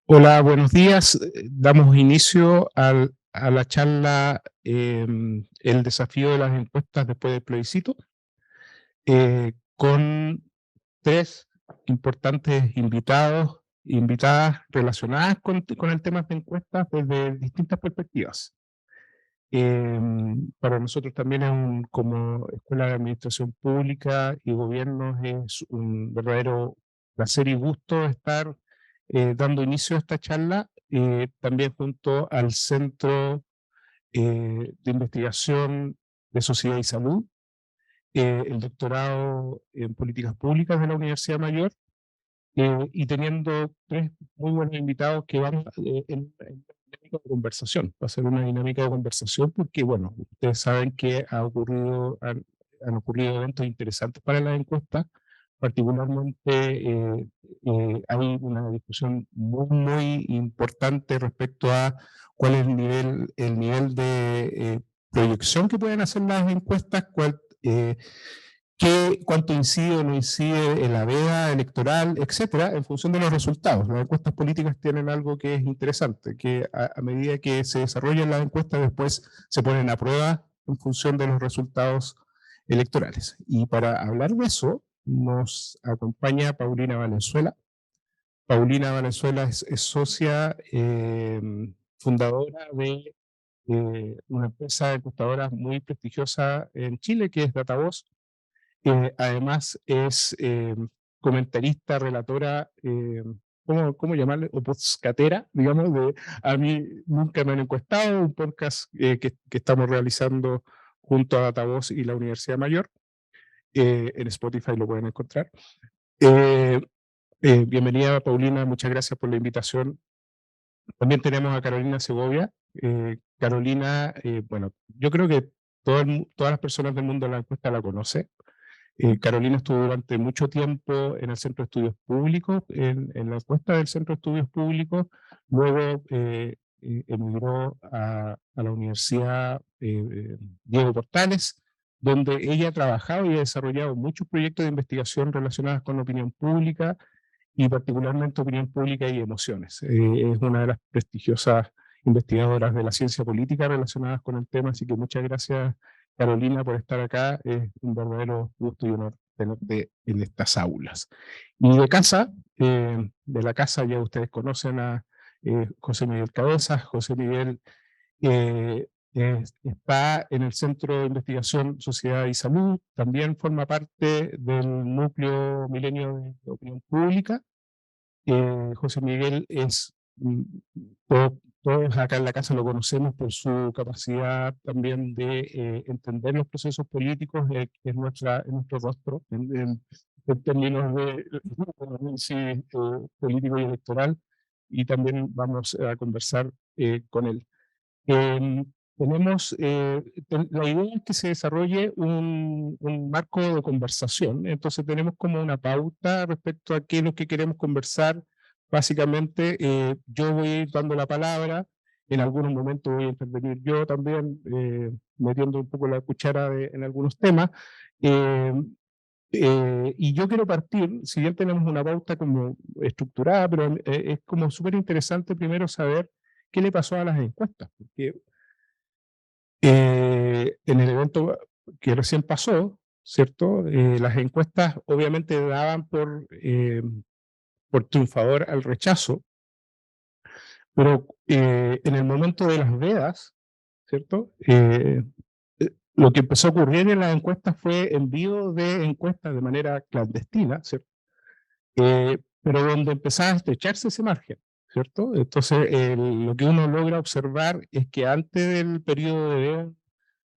Hola, buenos días. Damos inicio a la charla El desafío de las encuestas después del plebiscito, con tres importantes invitados, invitadas relacionadas con el tema de encuestas desde distintas perspectivas. Para nosotros también como Escuela de Administración Pública y Gobiernos es un verdadero placer y gusto estar dando inicio a esta charla, también junto al Centro de Investigación de Sociedad y Salud, el doctorado en Políticas Públicas de la Universidad Mayor, y teniendo tres muy buenos invitados que van en dinámica de conversación. Va a ser una dinámica de conversación porque, bueno, ustedes saben que han ocurrido eventos interesantes para las encuestas. Particularmente hay una discusión muy importante respecto a cuál es el nivel de proyección que pueden hacer las encuestas, cuánto incide o no incide en la veda electoral, etcétera, en función de los resultados. Las encuestas políticas tienen algo que es interesante, que a medida que se desarrollan las encuestas, después se ponen a prueba en función de los resultados electorales. Y para hablar de eso, nos acompaña Paulina Valenzuela. Paulina Valenzuela es socia fundadora de una empresa de encuestadoras muy prestigiosa en Chile, que es Datavoz. Además es comentarista, relatora, ¿cómo llamarle? O podcastera, digamos, a mí nunca me han encuestado, un podcast que estamos realizando junto a Datavoz y la Universidad Mayor. En Spotify lo pueden encontrar. Eh, Bienvenida, Paulina, muchas gracias por la invitación. También tenemos a Carolina Segovia. Carolina, bueno, yo creo que todas las personas del mundo de la encuesta la conocen. Carolina estuvo durante mucho tiempo en el Centro de Estudios Públicos, en la encuesta del Centro de Estudios Públicos, luego emigró a la Universidad Diego Portales, donde ella ha trabajado y ha desarrollado muchos proyectos de investigación relacionados con la opinión pública y particularmente opinión pública y emociones. Es una de las prestigiosas investigadoras de la ciencia política relacionadas con el tema, así que muchas gracias, Carolina, por estar acá. Es un verdadero gusto y honor tenerte en estas aulas. Y de la casa ya ustedes conocen a José Miguel Cabezas. José Miguel está en el Centro de Investigación Sociedad y Salud, también forma parte del núcleo Milenio de Opinión Pública. José Miguel todos acá en la casa lo conocemos por su capacidad también de entender los procesos políticos, que es nuestro rostro en términos de análisis político y electoral, y también vamos a conversar con él. Em, la idea es que se desarrolle un marco de conversación, entonces tenemos como una pauta respecto a qué es lo que queremos conversar. Básicamente, yo voy a ir dando la palabra, en algunos momentos voy a intervenir yo también, metiendo un poco la cuchara en algunos temas, y yo quiero partir, si bien tenemos una pauta como estructurada, pero es como súper interesante primero saber qué le pasó a las encuestas, porque en el evento que recién pasó, ¿cierto? Las encuestas obviamente daban por triunfador al rechazo, pero en el momento de las vedas, ¿cierto? Lo que empezó a ocurrir en las encuestas fue envío de encuestas de manera clandestina, ¿cierto? Pero donde empezaba a estrecharse ese margen, ¿cierto? Entonces, lo que uno logra observar es que antes del periodo de veda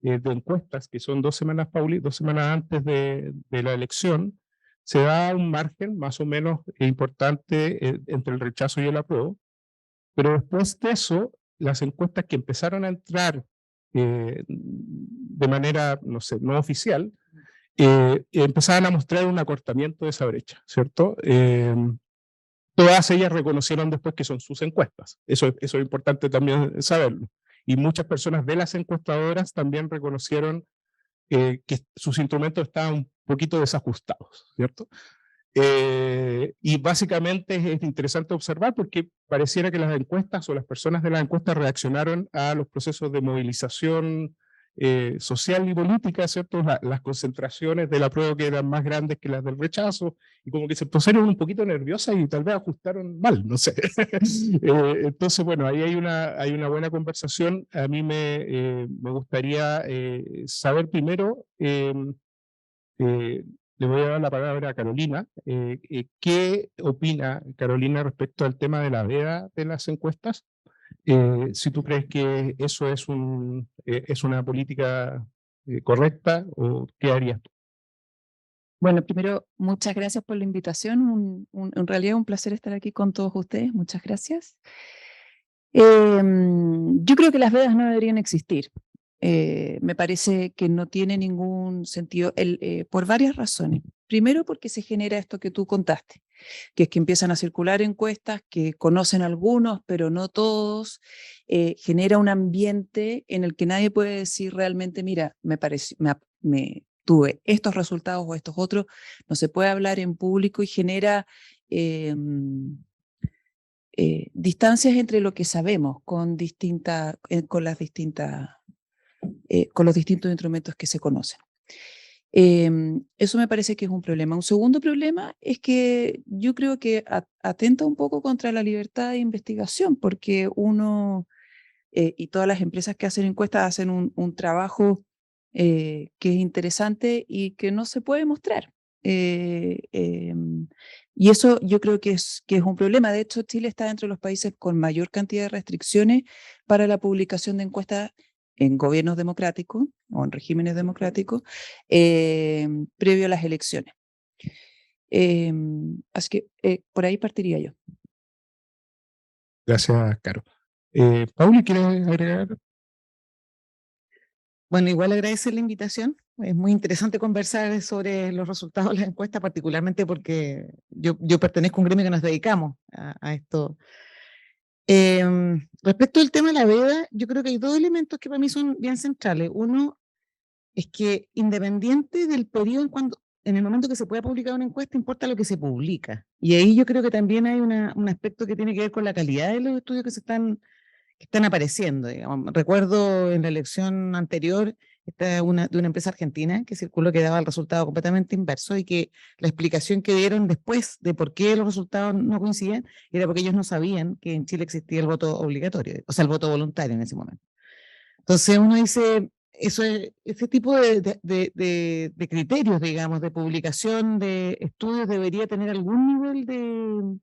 de encuestas, que son 2 semanas, Pauli, 2 semanas antes de la elección, se da un margen más o menos importante entre el rechazo y el apruebo, pero después de eso, las encuestas que empezaron a entrar de manera, no sé, no oficial, empezaban a mostrar un acortamiento de esa brecha, ¿cierto? Todas ellas reconocieron después que son sus encuestas. Eso es importante también saberlo. Y muchas personas de las encuestadoras también reconocieron que sus instrumentos estaban un poquito desajustados, ¿cierto? Y básicamente es interesante observar porque pareciera que las encuestas o las personas de las encuestas reaccionaron a los procesos de movilización social y política, ¿cierto? Las concentraciones del apruebo que eran más grandes que las del rechazo, y como que se pusieron un poquito nerviosas y tal vez ajustaron mal, no sé. Entonces, bueno, ahí hay una buena conversación. A mí me gustaría saber primero, le voy a dar la palabra a Carolina. ¿Qué opina Carolina respecto al tema de la veda de las encuestas? Si tú crees que eso es una política correcta o qué harías tú. Bueno, primero, muchas gracias por la invitación. En realidad un placer estar aquí con todos ustedes. Muchas gracias. Yo creo que las vedas no deberían existir. Me parece que no tiene ningún sentido por varias razones. Primero, porque se genera esto que tú contaste, que es que empiezan a circular encuestas que conocen algunos, pero no todos. Genera un ambiente en el que nadie puede decir realmente, mira, tuve estos resultados o estos otros. No se puede hablar en público y genera distancias entre lo que sabemos con las con los distintos instrumentos que se conocen. Eso me parece que es un problema. Un segundo problema es que yo creo que atenta un poco contra la libertad de investigación, porque uno y todas las empresas que hacen encuestas hacen un trabajo que es interesante y que no se puede mostrar. Eh, em, y eso yo creo que es un problema. De hecho, Chile está entre los países con mayor cantidad de restricciones para la publicación de encuestas en gobiernos democráticos o en regímenes democráticos previo a las elecciones. Así que por ahí partiría yo. Gracias, Caro. Pauli, ¿quieres agregar? Bueno, igual agradecer la invitación. Es muy interesante conversar sobre los resultados de la encuesta, particularmente porque yo pertenezco a un gremio que nos dedicamos a esto. Respecto al tema de la veda, yo creo que hay dos elementos que para mí son bien centrales. Uno es que independiente del periodo en el momento que se pueda publicar una encuesta, importa lo que se publica. Y ahí yo creo que también hay un aspecto que tiene que ver con la calidad de los estudios que están apareciendo. Digamos. Recuerdo en la elección anterior de una empresa argentina que circuló que daba el resultado completamente inverso y que la explicación que dieron después de por qué los resultados no coincidían era porque ellos no sabían que en Chile existía el voto obligatorio, o sea, el voto voluntario en ese momento. Entonces uno dice, ese tipo de criterios, digamos, de publicación de estudios debería tener algún nivel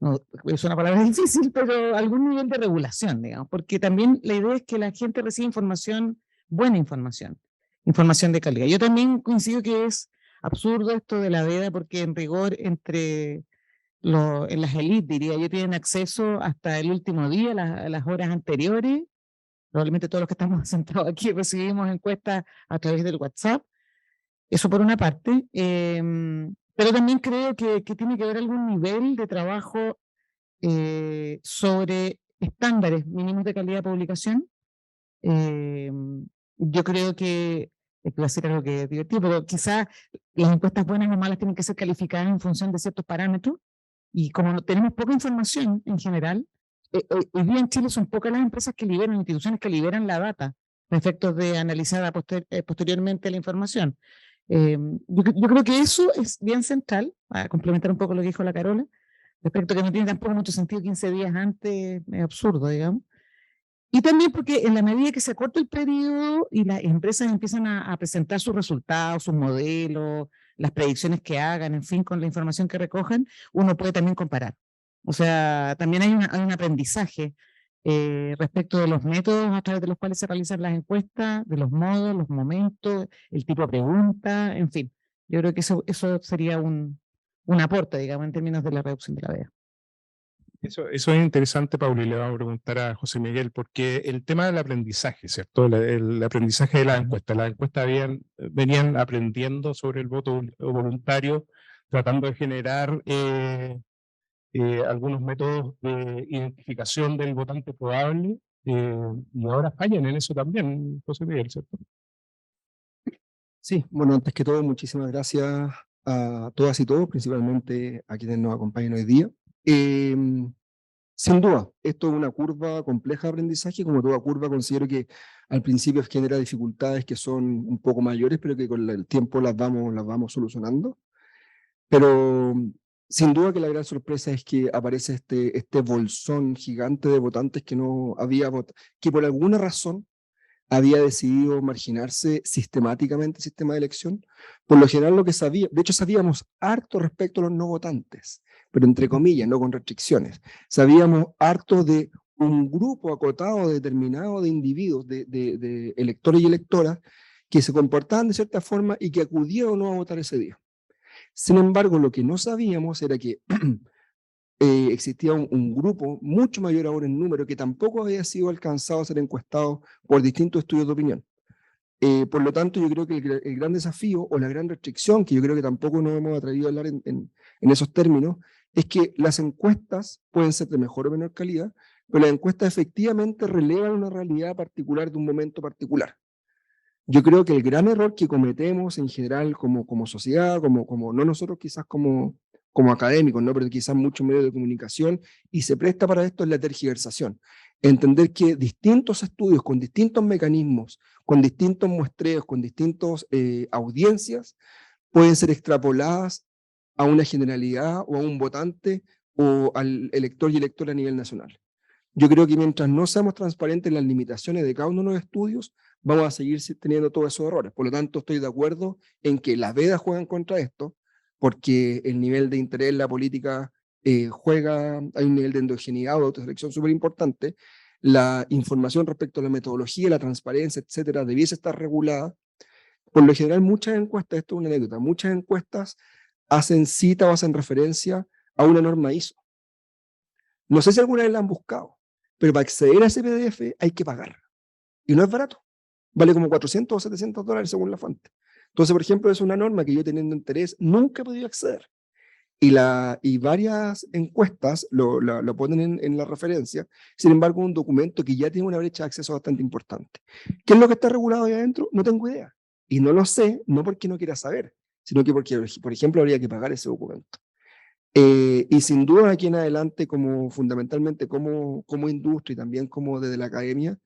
no, es una palabra difícil, pero algún nivel de regulación, digamos, porque también la idea es que la gente reciba información, buena información de calidad. Yo también coincido que es absurdo esto de la veda, porque en rigor en las élites, diría yo, tienen acceso hasta el último día, las horas anteriores. Probablemente todos los que estamos sentados aquí recibimos encuestas a través del WhatsApp. Eso por una parte. Pero también creo que tiene que haber algún nivel de trabajo sobre estándares mínimos de calidad de publicación. Yo creo que va a ser algo que es divertido, pero quizás las encuestas buenas o malas tienen que ser calificadas en función de ciertos parámetros. Y como tenemos poca información en general, hoy día en Chile son pocas las empresas que liberan, instituciones que liberan la data a efectos de analizar posteriormente la información. Yo creo que eso es bien central, a complementar un poco lo que dijo la Carola, respecto a que no tiene tampoco mucho sentido 15 días antes, es absurdo, digamos. Y también porque en la medida que se acorta el periodo y las empresas empiezan a presentar sus resultados, sus modelos, las predicciones que hagan, en fin, con la información que recojan, uno puede también comparar. O sea, también hay un aprendizaje respecto de los métodos a través de los cuales se realizan las encuestas, de los modos, los momentos, el tipo de pregunta, en fin. Yo creo que eso sería un aporte, digamos, en términos de la reducción de la veda. Eso es interesante, Pauli, le vamos a preguntar a José Miguel, porque el tema del aprendizaje, ¿cierto? El aprendizaje de las encuestas venían aprendiendo sobre el voto voluntario, tratando de generar algunos métodos de identificación del votante probable, y ahora fallan en eso también, José Miguel, ¿cierto? Sí, bueno, antes que todo, muchísimas gracias a todas y todos, principalmente a quienes nos acompañan hoy día. Sin duda, esto es una curva compleja de aprendizaje. Como toda curva, considero que al principio genera dificultades que son un poco mayores, pero que con el tiempo las vamos solucionando. Pero sin duda que la gran sorpresa es que aparece este bolsón gigante de votantes que no había votado, que por alguna razón había decidido marginarse sistemáticamente el sistema de elección. Por lo general lo que sabía, de hecho sabíamos harto respecto a los no votantes, pero entre comillas, no con restricciones. Sabíamos harto de un grupo acotado, determinado de individuos, de electores y electoras, que se comportaban de cierta forma y que acudían o no a votar ese día. Sin embargo, lo que no sabíamos era que existía un grupo mucho mayor ahora en número que tampoco había sido alcanzado a ser encuestado por distintos estudios de opinión. Por lo tanto, yo creo que el gran desafío o la gran restricción, que yo creo que tampoco nos hemos atrevido a hablar en esos términos, es que las encuestas pueden ser de mejor o menor calidad, pero las encuestas efectivamente relevan una realidad particular de un momento particular. Yo creo que el gran error que cometemos en general como sociedad, no nosotros quizás como académicos, ¿no? Pero quizás muchos medios de comunicación, y se presta para esto, es la tergiversación. Entender que distintos estudios con distintos mecanismos, con distintos muestreos, con distintas audiencias, pueden ser extrapoladas a una generalidad o a un votante o al elector y electora a nivel nacional. Yo creo que mientras no seamos transparentes en las limitaciones de cada uno de los estudios, vamos a seguir teniendo todos esos errores. Por lo tanto, estoy de acuerdo en que las vedas juegan contra esto, porque el nivel de interés en la política hay un nivel de endogeneidad o de autoselección súper importante. La información respecto a la metodología, la transparencia, etcétera, debiese estar regulada. Por lo general, muchas encuestas, esto es una anécdota, muchas encuestas hacen cita o hacen referencia a una norma ISO. No sé si alguna vez la han buscado, pero para acceder a ese PDF hay que pagar. Y no es barato. Vale como $400 o $700 según la fuente. Entonces, por ejemplo, es una norma que yo teniendo interés nunca he podido acceder. Y varias encuestas lo ponen en la referencia. Sin embargo, un documento que ya tiene una brecha de acceso bastante importante. ¿Qué es lo que está regulado ahí adentro? No tengo idea. Y no lo sé, no porque no quiera saber, sino que porque, por ejemplo, habría que pagar ese documento. Y sin duda aquí en adelante, fundamentalmente como industria y también como desde la academia,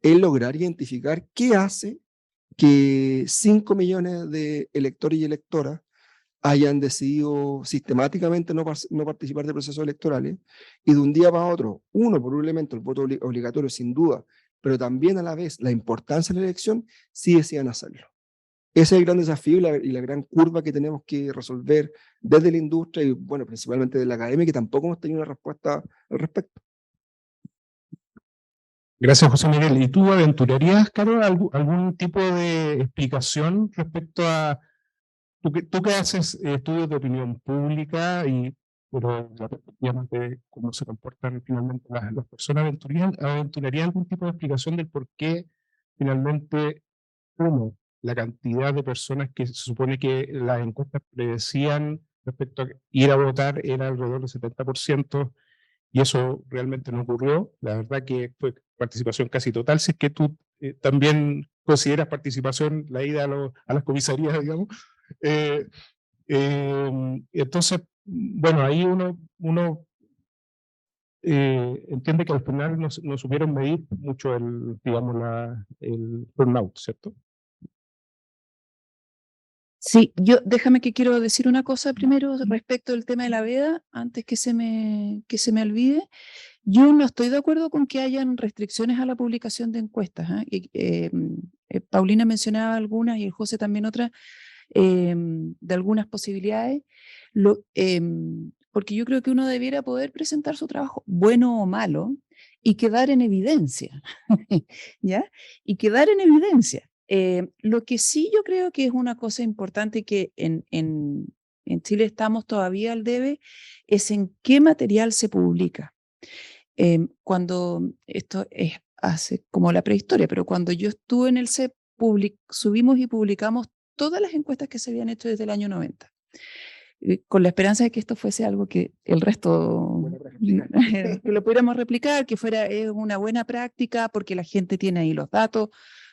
es lograr identificar qué hace que 5 millones de electores y electoras hayan decidido sistemáticamente no participar de procesos electorales, y de un día para otro, uno, por un elemento, el voto obligatorio sin duda, pero también a la vez la importancia de la elección, sí decían hacerlo. Ese es el gran desafío y la gran curva que tenemos que resolver desde la industria y, bueno, principalmente de la academia, que tampoco hemos tenido una respuesta al respecto. Gracias, José Miguel. ¿Y tú aventurarías, Carol, algún tipo de explicación respecto a tú que haces estudios de opinión pública, pero la perspectiva más de cómo se comportan finalmente las personas, aventurarías algún tipo de explicación del por qué finalmente, uno, la cantidad de personas que se supone que las encuestas predecían respecto a ir a votar era alrededor del 70%, y eso realmente no ocurrió? La verdad que fue participación casi total. Si es que tú también consideras participación la ida a las comisarías, digamos. Entonces, bueno, ahí uno entiende que al final no supieron medir mucho digamos, el burnout, ¿cierto? Sí, déjame que quiero decir una cosa primero respecto del tema de la veda, antes que se me olvide. Yo no estoy de acuerdo con que hayan restricciones a la publicación de encuestas, ¿eh? Paulina mencionaba algunas y el José también otras, de algunas posibilidades, porque yo creo que uno debiera poder presentar su trabajo, bueno o malo, y quedar en evidencia, ¿ya? Y quedar en evidencia. Lo que sí yo creo que es una cosa importante que en Chile estamos todavía al debe, es en qué material se publica. Cuando esto hace como la prehistoria, pero cuando yo estuve en el CEP, subimos y publicamos todas las encuestas que se habían hecho desde el año 90, con la esperanza de que esto fuese algo que el resto que lo pudiéramos replicar, que fuera una buena práctica, porque la gente tiene ahí los datos,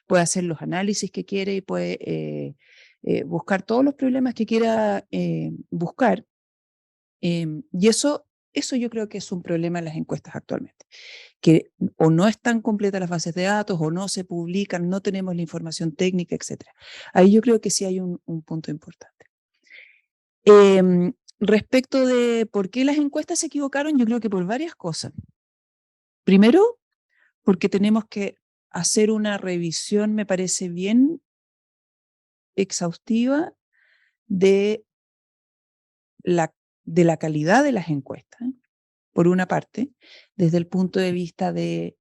puede hacer los análisis que quiere y puede buscar todos los problemas que quiera buscar. Y eso yo creo que es un problema en las encuestas actualmente, que o no están completas las bases de datos, o no se publican, no tenemos la información técnica, etc. Ahí yo creo que sí hay un punto importante. Respecto de por qué las encuestas se equivocaron, yo creo que por varias cosas. Primero, porque tenemos que hacer una revisión, me parece bien exhaustiva, de la calidad de las encuestas, por una parte, desde el punto de vista de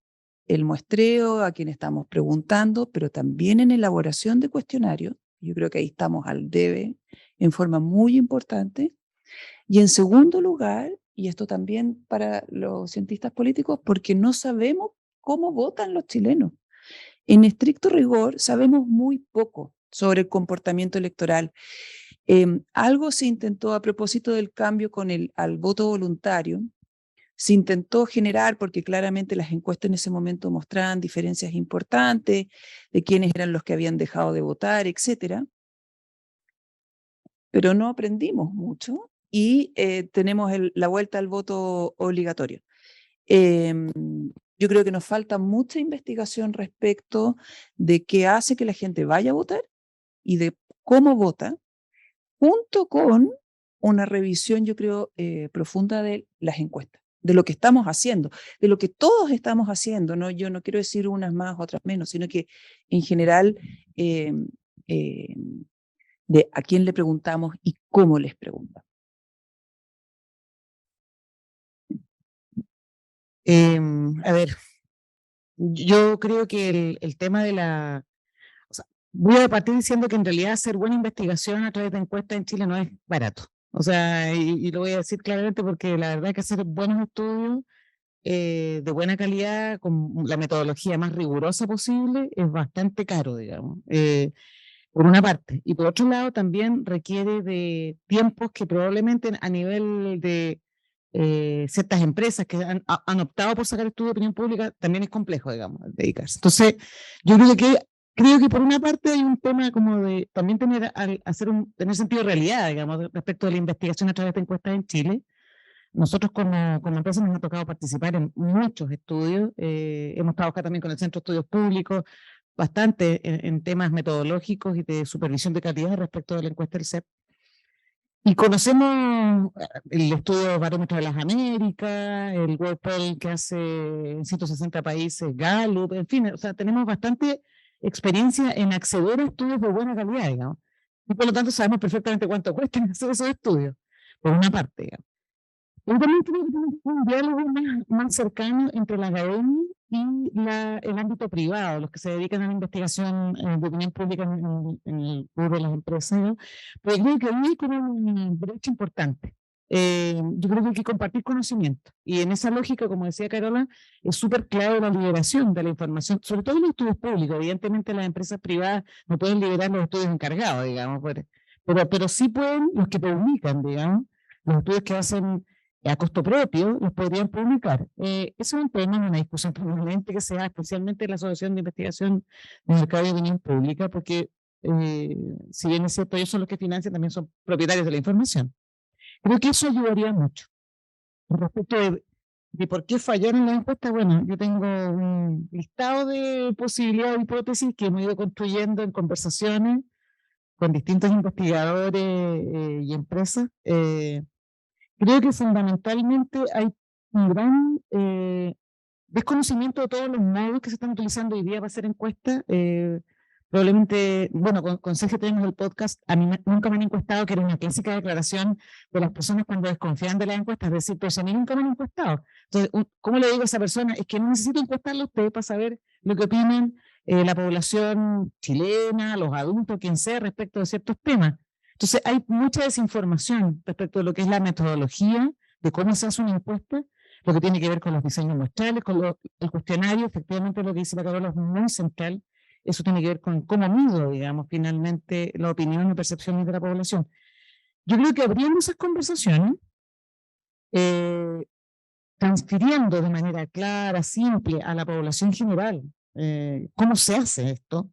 el muestreo, a quien estamos preguntando, pero también en elaboración de cuestionarios. Yo creo que ahí estamos al debe en forma muy importante. Y en segundo lugar, y esto también para los cientistas políticos, porque no sabemos cómo votan los chilenos. En estricto rigor, sabemos muy poco sobre el comportamiento electoral. Algo se intentó a propósito del cambio al voto voluntario. Se intentó generar, porque claramente las encuestas en ese momento mostraban diferencias importantes de quiénes eran los que habían dejado de votar, etcétera. Pero no aprendimos mucho y tenemos la vuelta al voto obligatorio. Yo creo que nos falta mucha investigación respecto de qué hace que la gente vaya a votar y de cómo vota, junto con una revisión, yo creo, profunda de las encuestas, de lo que estamos haciendo, de lo que todos estamos haciendo, ¿no? Yo no quiero decir unas más, otras menos, sino que en general de a quién le preguntamos y cómo les preguntamos. A ver, yo creo que el tema de la... O sea, voy a partir diciendo que en realidad hacer buena investigación a través de encuestas en Chile no es barato. O sea, y lo voy a decir claramente porque la verdad es que hacer buenos estudios de buena calidad, con la metodología más rigurosa posible, es bastante caro, digamos, por una parte. Y por otro lado, también requiere de tiempos que probablemente a nivel de ciertas empresas que han optado por sacar estudios de opinión pública, también es complejo, digamos, dedicarse. Entonces, yo creo que por una parte hay un tema como de también tener sentido de realidad, digamos, respecto de la investigación a través de encuestas en Chile. Nosotros como empresa nos ha tocado participar en muchos estudios, hemos trabajado también con el Centro de Estudios Públicos, bastante en temas metodológicos y de supervisión de calidad respecto de la encuesta del CEP. Y conocemos el estudio Barómetro de las Américas, el World Poll que hace en 160 países, Gallup, en fin, o sea, tenemos bastante experiencia en acceder a estudios de buena calidad, digamos. Y por lo tanto sabemos perfectamente cuánto cuestan hacer esos estudios, por una parte, digamos. Yo también creo que tenemos un diálogo más cercano entre la academia y el ámbito privado, los que se dedican a la investigación de opinión pública en el rubro de las empresas, ¿no? Pero yo creo que ahí hay como una brecha importante. Yo creo que hay que compartir conocimiento. Y en esa lógica, como decía Carola, es súper clave la liberación de la información, sobre todo en los estudios públicos. Evidentemente las empresas privadas no pueden liberar los estudios encargados, digamos, pero sí pueden los que publican, digamos, los estudios que hacen a costo propio, los podrían publicar. Eso es un tema, una discusión permanente que se da, especialmente en la Asociación de Investigación de Mercado de Opinión Pública, porque si bien es cierto, ellos son los que financian, también son propietarios de la información. Creo que eso ayudaría mucho. Respecto de por qué fallaron las encuestas, bueno, yo tengo un listado de posibilidades e hipótesis que hemos ido construyendo en conversaciones con distintos investigadores y empresas. Creo que fundamentalmente hay un gran desconocimiento de todos los modos que se están utilizando hoy día para hacer encuestas. Probablemente, bueno, con Sergio tenemos el podcast, a mí nunca me han encuestado, que era una clásica declaración de las personas cuando desconfían de las encuestas, es decir, pero si a mí nunca me han encuestado. Entonces, ¿cómo le digo a esa persona? Es que no necesito encuestarlo a usted para saber lo que opinan la población chilena, los adultos, quien sea, respecto de ciertos temas. Entonces, hay mucha desinformación respecto de lo que es la metodología, de cómo se hace una encuesta, lo que tiene que ver con los diseños muestrales, con el cuestionario, efectivamente lo que dice la Carola es muy central. Eso tiene que ver con cómo mido, digamos, finalmente la opinión y percepciones de la población. Yo creo que abriendo esas conversaciones, transfiriendo de manera clara, simple, a la población general, cómo se hace esto,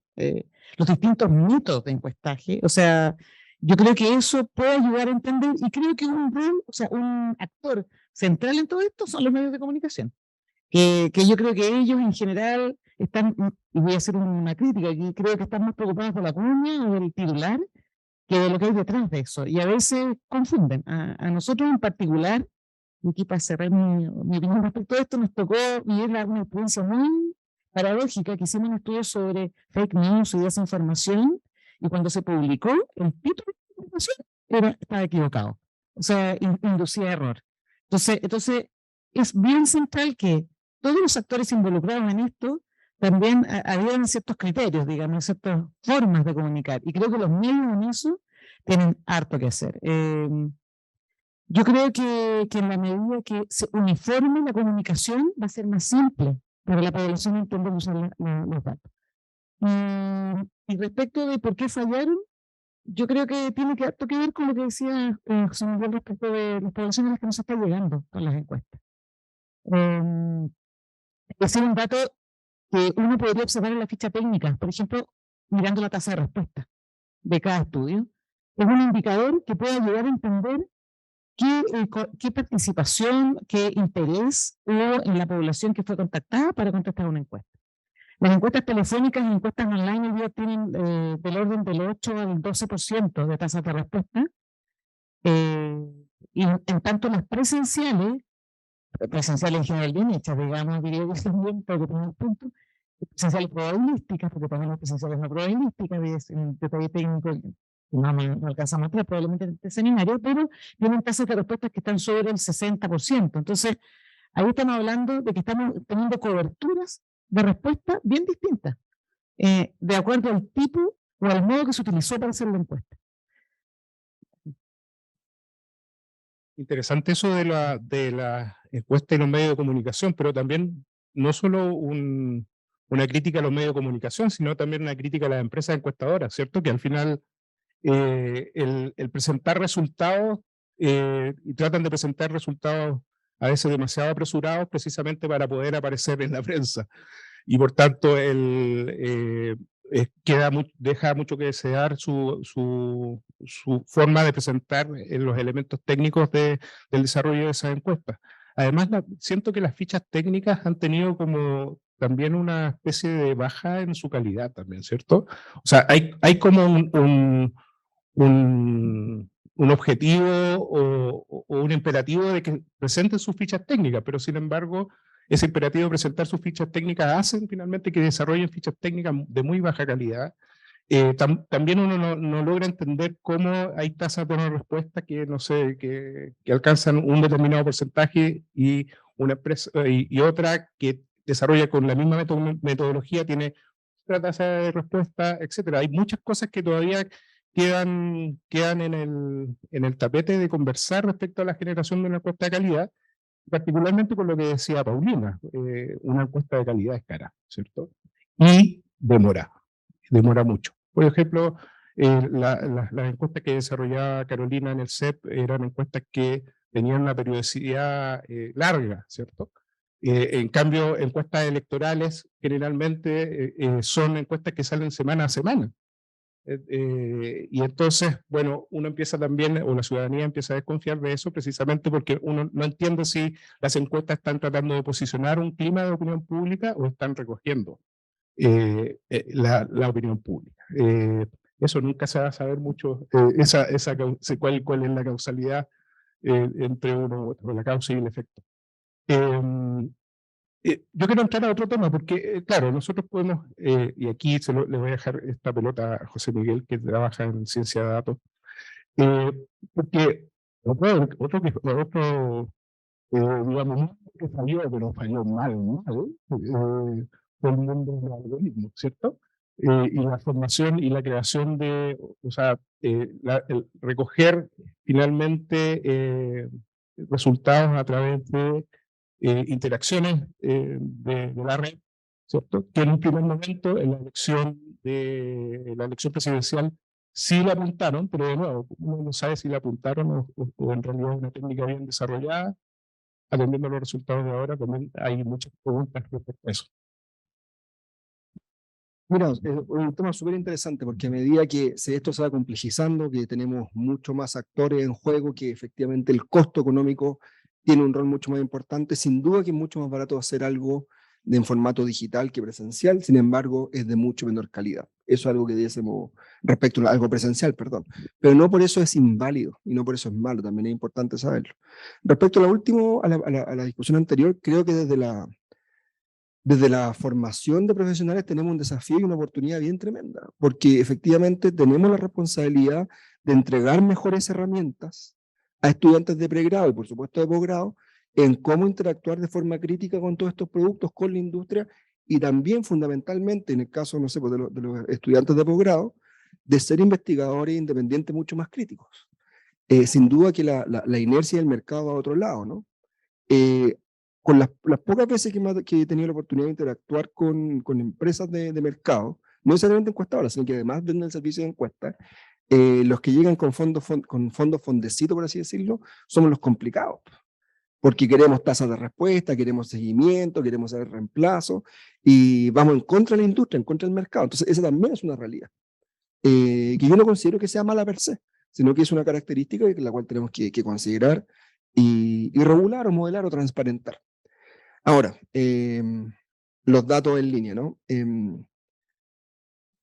los distintos métodos de encuestaje. O sea, yo creo que eso puede ayudar a entender, y creo que un rol, o sea, un actor central en todo esto son los medios de comunicación, que yo creo que ellos en general están, y voy a hacer una crítica, que creo que están más preocupados por la cuña o del titular que de lo que hay detrás de eso, y a veces confunden. A nosotros en particular, y aquí para cerrar mi opinión respecto a esto, nos tocó vivir una experiencia muy paradójica, que hicimos un estudio sobre fake news y desinformación, y cuando se publicó, el título de la información estaba equivocado, o sea, inducía error. Entonces, es bien central que todos los actores involucrados en esto también habían ciertos criterios, digamos, ciertas formas de comunicar, y creo que los medios en eso tienen harto que hacer. Yo creo que en la medida que se uniforme la comunicación va a ser más simple para la población entender usar los datos. Y respecto de por qué fallaron, yo creo que tiene harto que ver con lo que decía José Miguel respecto de las poblaciones a las que nos está llegando con las encuestas. Es un dato que uno podría observar en la ficha técnica, por ejemplo, mirando la tasa de respuesta de cada estudio. Es un indicador que puede ayudar a entender qué participación, qué interés hubo en la población que fue contactada para contestar una encuesta. Las encuestas telefónicas y encuestas online hoy día tienen del orden del 8 al 12% de tasas de respuesta. Y en tanto las presenciales en general bien hechas, digamos, diría yo también, porque tenemos puntos, presenciales probabilísticas, porque también las presenciales no probabilísticas, y en detalle técnico no alcanzamos a traer probablemente en este seminario, pero tienen tasas de respuestas que están sobre el 60%. Entonces, ahí estamos hablando de que estamos teniendo coberturas de respuesta bien distintas, de acuerdo al tipo o al modo que se utilizó para hacer la encuesta. Interesante eso de la encuesta en los medios de comunicación, pero también no solo una crítica a los medios de comunicación, sino también una crítica a las empresas encuestadoras, ¿cierto? Que al final el presentar resultados, y tratan de presentar resultados a veces demasiado apresurados precisamente para poder aparecer en la prensa. Y por tanto deja mucho que desear su forma de presentar los elementos técnicos del desarrollo de esas encuestas. Además, siento que las fichas técnicas han tenido como también una especie de baja en su calidad también, ¿cierto? O sea, hay como un objetivo o un imperativo de que presenten sus fichas técnicas, pero sin embargo, ese imperativo de presentar sus fichas técnicas hacen finalmente que desarrollen fichas técnicas de muy baja calidad. También uno no logra entender cómo hay tasas de no respuesta que, no sé, que alcanzan un determinado porcentaje y una empresa y otra que desarrolla con la misma metodología tiene otra tasa de respuesta, etcétera. Hay muchas cosas que todavía quedan en el tapete de conversar respecto a la generación de una encuesta de calidad, particularmente con lo que decía Paulina, una encuesta de calidad es cara, ¿cierto? Y demora mucho. Por ejemplo, las encuestas que desarrollaba Carolina en el CEP eran encuestas que tenían una periodicidad larga, ¿cierto? En cambio, encuestas electorales generalmente son encuestas que salen semana a semana. Y entonces, bueno, uno empieza también, o la ciudadanía empieza a desconfiar de eso precisamente porque uno no entiende si las encuestas están tratando de posicionar un clima de opinión pública o están recogiendo la opinión pública. Eso nunca se va a saber mucho, cuál es la causalidad entre uno u otro, la causa y el efecto. Yo quiero entrar a otro tema, porque, claro, nosotros podemos, y aquí le voy a dejar esta pelota a José Miguel, que trabaja en ciencia de datos, porque digamos, que falló, pero falló mal, fue el mundo del algoritmo, ¿cierto? Y la formación y la creación o sea, el recoger finalmente resultados a través de interacciones de la red, ¿cierto? Que en un primer momento en la elección presidencial sí la apuntaron, pero de nuevo, uno no sabe si la apuntaron o en realidad es una técnica bien desarrollada. Atendiendo los resultados de ahora, también hay muchas preguntas respecto a eso. Mira, es un tema súper interesante porque a medida que esto se va complejizando, que tenemos mucho más actores en juego, que efectivamente el costo económico tiene un rol mucho más importante, sin duda que es mucho más barato hacer algo en formato digital que presencial, sin embargo es de mucho menor calidad. Eso es algo que diésemos respecto a algo presencial, perdón. Pero no por eso es inválido y no por eso es malo, también es importante saberlo. Respecto a lo último, a la discusión anterior, creo que desde la formación de profesionales tenemos un desafío y una oportunidad bien tremenda, porque efectivamente tenemos la responsabilidad de entregar mejores herramientas a estudiantes de pregrado y por supuesto de posgrado en cómo interactuar de forma crítica con todos estos productos, con la industria y también fundamentalmente en el caso, no sé, pues de los estudiantes de posgrado, de ser investigadores independientes mucho más críticos. Sin duda que la inercia del mercado va a otro lado, ¿no? Con las pocas veces que he tenido la oportunidad de interactuar con empresas de mercado, no necesariamente encuestadoras, sino que además venden el servicio de encuesta, los que llegan con fondos fondecitos, por así decirlo, somos los complicados, porque queremos tasas de respuesta, queremos seguimiento, queremos hacer reemplazo, y vamos en contra de la industria, en contra del mercado. Entonces, esa también es una realidad, que yo no considero que sea mala per se, sino que es una característica de la cual tenemos que considerar y regular o modelar o transparentar. Ahora, los datos en línea, ¿no?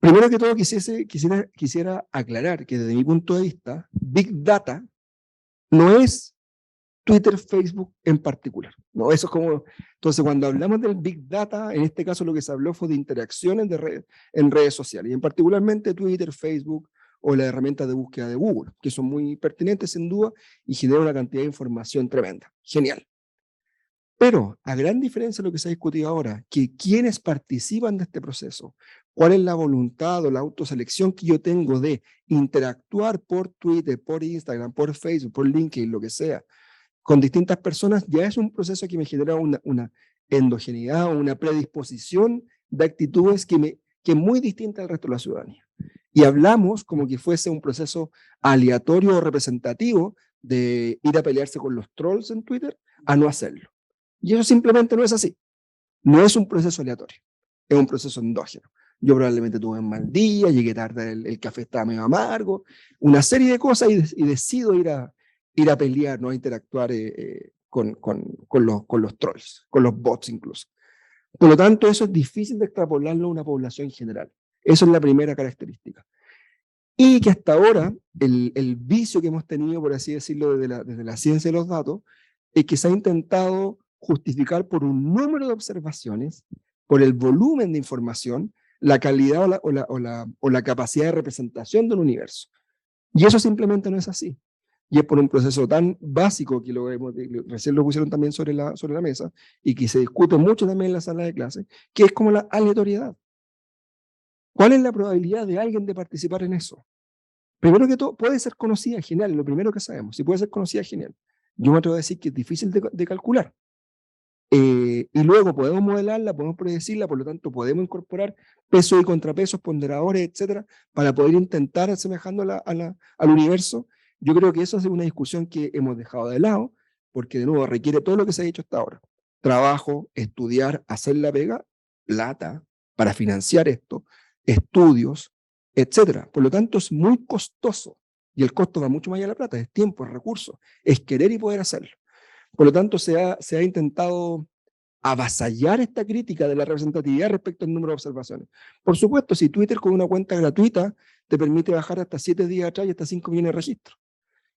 Primero que todo quisiera aclarar que desde mi punto de vista, Big Data no es Twitter, Facebook en particular. No, eso es como, entonces cuando hablamos del Big Data, en este caso lo que se habló fue de interacciones en redes sociales, y en particularmente Twitter, Facebook o las herramientas de búsqueda de Google, que son muy pertinentes sin duda y generan una cantidad de información tremenda. Genial. Pero, a gran diferencia de lo que se ha discutido ahora, que quienes participan de este proceso, cuál es la voluntad o la autoselección que yo tengo de interactuar por Twitter, por Instagram, por Facebook, por LinkedIn, lo que sea, con distintas personas, ya es un proceso que me genera una endogeneidad o una predisposición de actitudes que es muy distinta al resto de la ciudadanía. Y hablamos como que fuese un proceso aleatorio o representativo de ir a pelearse con los trolls en Twitter a no hacerlo. Y eso simplemente no es así. No es un proceso aleatorio, es un proceso endógeno. Yo probablemente tuve un mal día, llegué tarde, el café estaba medio amargo, una serie de cosas y decido ir a pelear, ¿no? A interactuar con los trolls, con los bots incluso. Por lo tanto, eso es difícil de extrapolarlo a una población general. Eso es la primera característica. Y que hasta ahora el vicio que hemos tenido, por así decirlo, desde la ciencia de los datos, es que se ha intentado justificar por un número de observaciones, por el volumen de información, la calidad o la capacidad de representación del universo. Y eso simplemente no es así. Y es por un proceso tan básico que recién lo pusieron también sobre la mesa y que se discute mucho también en la sala de clase, que es como la aleatoriedad. ¿Cuál es la probabilidad de alguien de participar en eso? Primero que todo, puede ser conocida, genial, lo primero que sabemos. Si puede ser conocida, genial. Yo me atrevo a decir que es difícil de calcular. Y luego podemos modelarla, podemos predecirla, por lo tanto podemos incorporar pesos y contrapesos, ponderadores, etcétera, para poder intentar asemejando al universo. Yo creo que eso es una discusión que hemos dejado de lado, porque de nuevo requiere todo lo que se ha hecho hasta ahora. Trabajo, estudiar, hacer la pega, plata para financiar esto, estudios, etcétera. Por lo tanto es muy costoso y el costo va mucho más allá de la plata, es tiempo, es recursos, es querer y poder hacerlo. Por lo tanto, se ha intentado avasallar esta crítica de la representatividad respecto al número de observaciones. Por supuesto, si Twitter con una cuenta gratuita te permite bajar hasta 7 días atrás y hasta 5 millones de registros,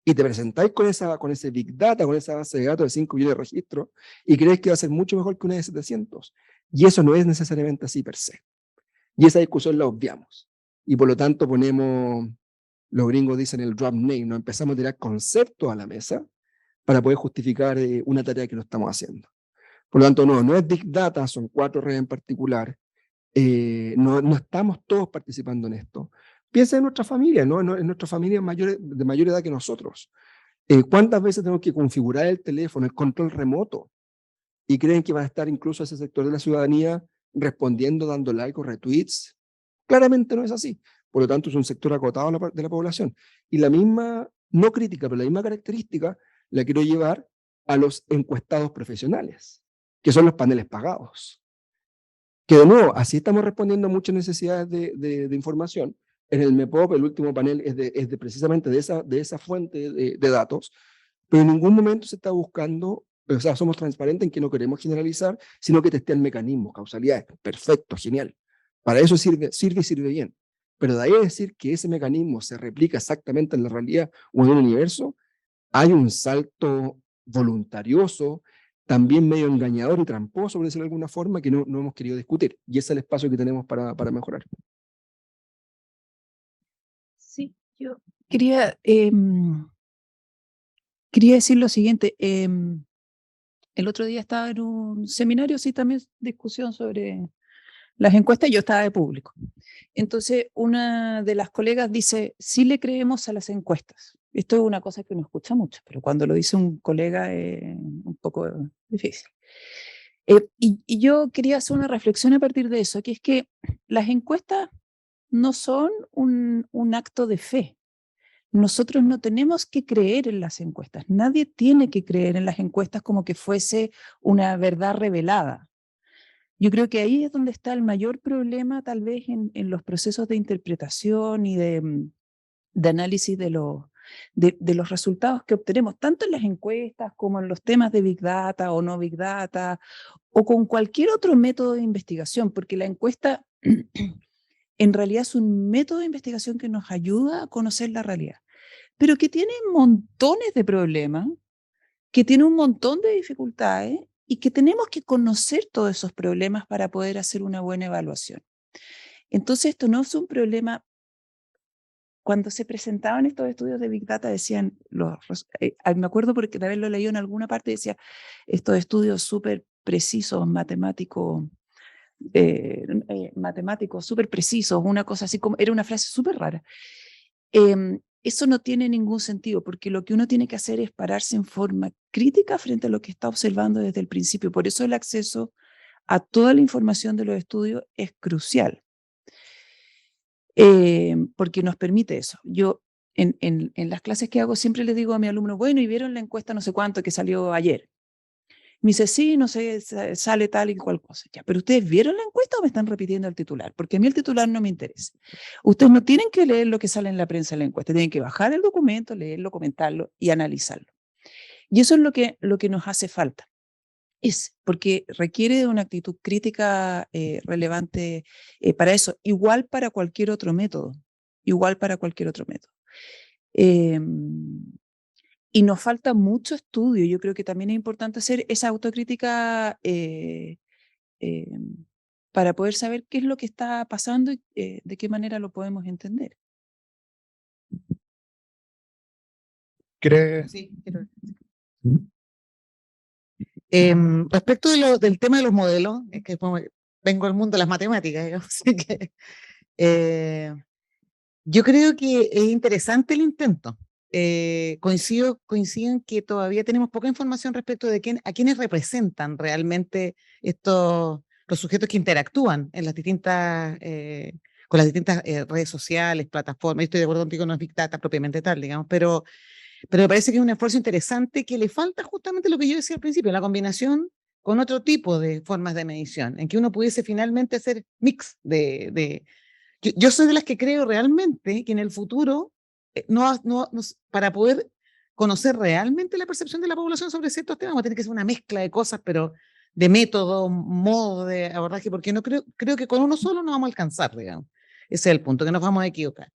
y te presentáis con ese Big Data, con esa base de datos de 5 millones de registros, y crees que va a ser mucho mejor que una de 700. Y eso no es necesariamente así per se. Y esa discusión la obviamos. Y por lo tanto ponemos, los gringos dicen el drop name, nos empezamos a tirar conceptos a la mesa, para poder justificar una tarea que no estamos haciendo. Por lo tanto, no es Big Data, son 4 redes en particular. No estamos todos participando en esto. Piensa en nuestra familia, ¿no? En nuestra familia de mayor edad que nosotros. ¿Cuántas veces tenemos que configurar el teléfono, el control remoto? Y creen que va a estar incluso ese sector de la ciudadanía respondiendo, dando like o retweets. Claramente no es así. Por lo tanto, es un sector acotado de la población. Y la misma, no crítica, pero la misma característica la quiero llevar a los encuestados profesionales, que son los paneles pagados. Que de nuevo, así estamos respondiendo a muchas necesidades de información. En el MEPOP, el último panel es de precisamente de esa fuente de datos, pero en ningún momento se está buscando, o sea, somos transparentes en que no queremos generalizar, sino que testear mecanismos, causalidades. Perfecto, genial. Para eso sirve y sirve bien. Pero de ahí a decir que ese mecanismo se replica exactamente en la realidad o en un universo, hay un salto voluntarioso, también medio engañador y tramposo, por decirlo de alguna forma, que no hemos querido discutir. Y ese es el espacio que tenemos para mejorar. Sí, yo quería decir lo siguiente. El otro día estaba en un seminario, sí, también discusión sobre las encuestas, yo estaba de público. Entonces, una de las colegas dice, sí le creemos a las encuestas. Esto es una cosa que uno escucha mucho, pero cuando lo dice un colega es un poco difícil. Y yo quería hacer una reflexión a partir de eso, que es que las encuestas no son un acto de fe. Nosotros no tenemos que creer en las encuestas. Nadie tiene que creer en las encuestas como que fuese una verdad revelada. Yo creo que ahí es donde está el mayor problema, tal vez, en los procesos de interpretación y de análisis de los resultados que obtenemos, tanto en las encuestas como en los temas de Big Data o no Big Data, o con cualquier otro método de investigación, porque la encuesta en realidad es un método de investigación que nos ayuda a conocer la realidad, pero que tiene montones de problemas, que tiene un montón de dificultades y que tenemos que conocer todos esos problemas para poder hacer una buena evaluación. Entonces, esto no es un problema. Cuando se presentaban estos estudios de Big Data, decían, me acuerdo porque también lo leí en alguna parte, decía, estos estudios súper precisos, matemáticos súper precisos, una cosa así, como era una frase súper rara. Eso no tiene ningún sentido, porque lo que uno tiene que hacer es pararse en forma crítica frente a lo que está observando desde el principio. Por eso el acceso a toda la información de los estudios es crucial, porque nos permite eso. Yo en las clases que hago siempre les digo a mis alumnos, bueno, ¿y vieron la encuesta no sé cuánto que salió ayer? Me dice, sí, no sé, sale tal y cual cosa. Ya, pero ¿ustedes vieron la encuesta o me están repitiendo el titular? Porque a mí el titular no me interesa. Ustedes no tienen que leer lo que sale en la prensa de la encuesta, tienen que bajar el documento, leerlo, comentarlo y analizarlo. Y eso es lo que nos hace falta. Es porque requiere de una actitud crítica relevante para eso, igual para cualquier otro método, igual para cualquier otro método. Y nos falta mucho estudio. Yo creo que también es importante hacer esa autocrítica para poder saber qué es lo que está pasando y de qué manera lo podemos entender. ¿Crees? Sí, respecto del tema de los modelos, es que vengo al mundo de las matemáticas, digamos, así que, yo creo que es interesante el intento. Coincido en que todavía tenemos poca información respecto de a quiénes representan realmente los sujetos que interactúan en las distintas, con las distintas redes sociales, plataformas. Yo estoy de acuerdo contigo, no es Big Data propiamente tal, digamos, pero me parece que es un esfuerzo interesante que le falta justamente lo que yo decía al principio, la combinación con otro tipo de formas de medición, en que uno pudiese finalmente hacer mix yo soy de las que creo realmente que en el futuro, para poder conocer realmente la percepción de la población sobre ciertos temas, vamos a tener que hacer una mezcla de cosas, pero de método, modo de abordaje, porque no creo que con uno solo no vamos a alcanzar, digamos. Ese es el punto, que nos vamos a equivocar.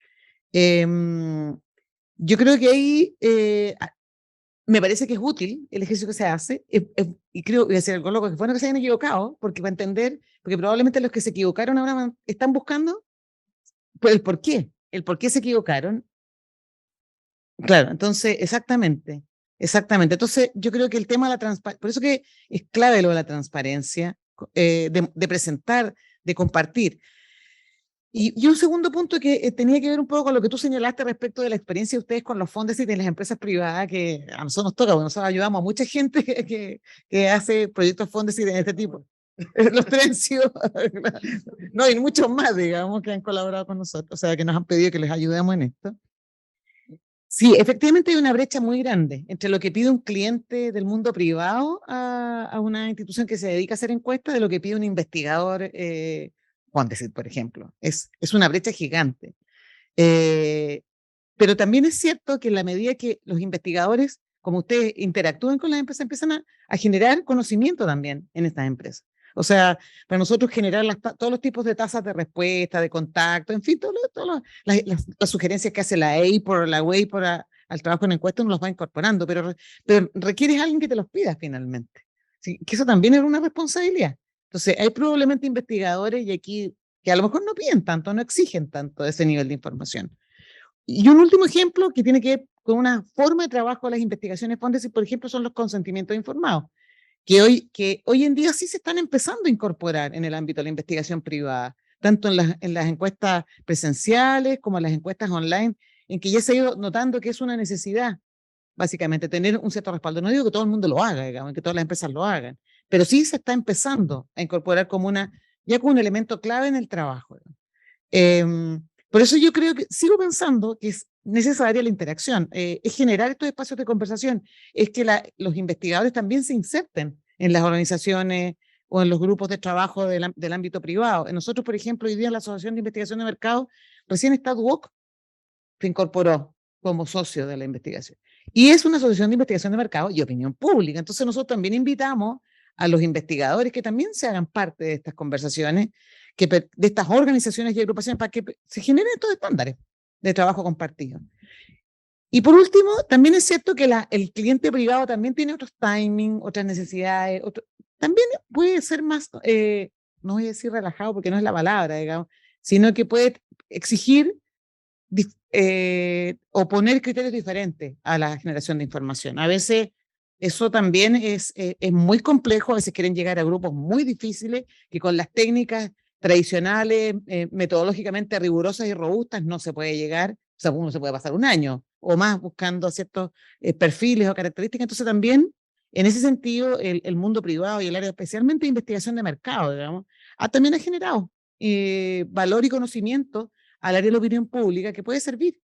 Yo creo que ahí me parece que es útil el ejercicio que se hace, y creo, voy a decir algo loco, que es bueno que se hayan equivocado, porque va a entender, porque probablemente los que se equivocaron ahora están buscando el por qué se equivocaron. Claro, entonces, exactamente. Entonces, yo creo que el tema de la transparencia, por eso que es clave lo de la transparencia, de presentar, de compartir. Y un segundo punto que tenía que ver un poco con lo que tú señalaste respecto de la experiencia de ustedes con los fondos y de las empresas privadas, que a nosotros nos toca, porque nosotros ayudamos a mucha gente que hace proyectos fondos y de este tipo. Los tres han sido, no, hay muchos más, digamos, que han colaborado con nosotros, o sea, que nos han pedido que les ayudemos en esto. Sí, efectivamente hay una brecha muy grande entre lo que pide un cliente del mundo privado a una institución que se dedica a hacer encuestas de lo que pide un investigador, Fondesit, por ejemplo. Es una brecha gigante. Pero también es cierto que en la medida que los investigadores, como ustedes interactúan con las empresas, empiezan a generar conocimiento también en estas empresas. O sea, para nosotros generar todos los tipos de tasas de respuesta, de contacto, en fin, todas las sugerencias que hace la EIPOR o la WEIPOR al trabajo en encuestas nos los va incorporando, pero requieres a alguien que te los pida finalmente. ¿Sí? Que eso también es una responsabilidad. Entonces, hay probablemente investigadores y aquí que a lo mejor no piden tanto, no exigen tanto ese nivel de información. Y un último ejemplo que tiene que ver con una forma de trabajo de las investigaciones Fondesit, por ejemplo, son los consentimientos informados, que hoy en día sí se están empezando a incorporar en el ámbito de la investigación privada, tanto en las encuestas presenciales como en las encuestas online, en que ya se ha ido notando que es una necesidad, básicamente, tener un cierto respaldo. No digo que todo el mundo lo haga, digamos, que todas las empresas lo hagan, pero sí se está empezando a incorporar ya como un elemento clave en el trabajo. Por eso yo creo que sigo pensando que es necesaria la interacción, es generar estos espacios de conversación, es que los investigadores también se inserten en las organizaciones o en los grupos de trabajo del ámbito privado. Nosotros, por ejemplo, hoy día en la Asociación de Investigación de Mercado, recién está DUOC, se incorporó como socio de la investigación. Y es una asociación de investigación de mercado y opinión pública. Entonces nosotros también invitamos a los investigadores que también se hagan parte de estas conversaciones, de estas organizaciones y agrupaciones, para que se generen estos estándares de trabajo compartido. Y por último, también es cierto que el cliente privado también tiene otros timing, otras necesidades, también puede ser más, no voy a decir relajado porque no es la palabra, digamos, sino que puede exigir o poner criterios diferentes a la generación de información. A veces eso también es muy complejo, a veces quieren llegar a grupos muy difíciles que con las técnicas tradicionales, metodológicamente rigurosas y robustas no se puede llegar, o sea, uno se puede pasar un año o más buscando ciertos perfiles o características. Entonces también, en ese sentido, el mundo privado y el área especialmente de investigación de mercado, digamos, también ha generado valor y conocimiento al área de la opinión pública que puede servir,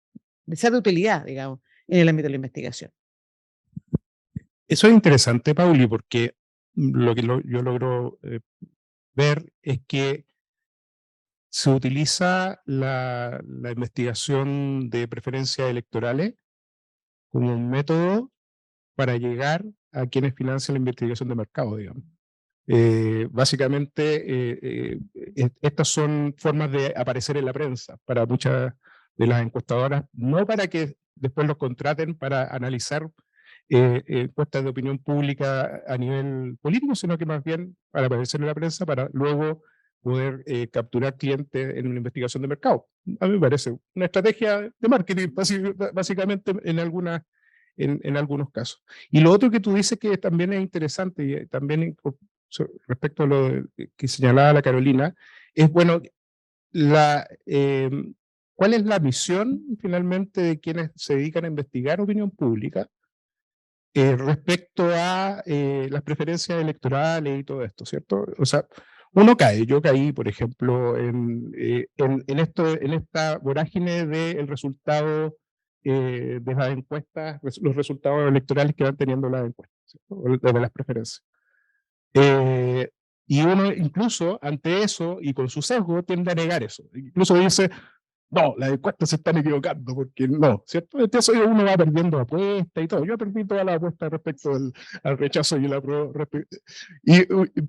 de ser de utilidad, digamos, en el ámbito de la investigación. Eso es interesante, Pauli, porque lo que yo logro ver es que se utiliza la investigación de preferencias electorales como un método para llegar a quienes financian la investigación de mercado, digamos. Básicamente, estas son formas de aparecer en la prensa para muchas de las encuestadoras, no para que después los contraten para analizar encuestas de opinión pública a nivel político, sino que más bien para aparecer en la prensa para luego poder capturar clientes en una investigación de mercado. A mí me parece una estrategia de marketing, básicamente en algunos casos. Y lo otro que tú dices que también es interesante y también respecto a lo que señalaba la Carolina, es bueno, ¿cuál es la misión finalmente de quienes se dedican a investigar opinión pública respecto a las preferencias electorales y todo esto, ¿cierto? O sea, yo caí, por ejemplo, en esta vorágine del resultado de las encuestas, los resultados electorales que van teniendo las encuestas, ¿cierto? De las preferencias. Y uno incluso ante eso y con su sesgo tiende a negar eso. Incluso dice, no, las encuestas se están equivocando, porque no, ¿cierto? Entonces uno va perdiendo apuestas y todo. Yo perdí todas las apuestas respecto al rechazo y el apruebo.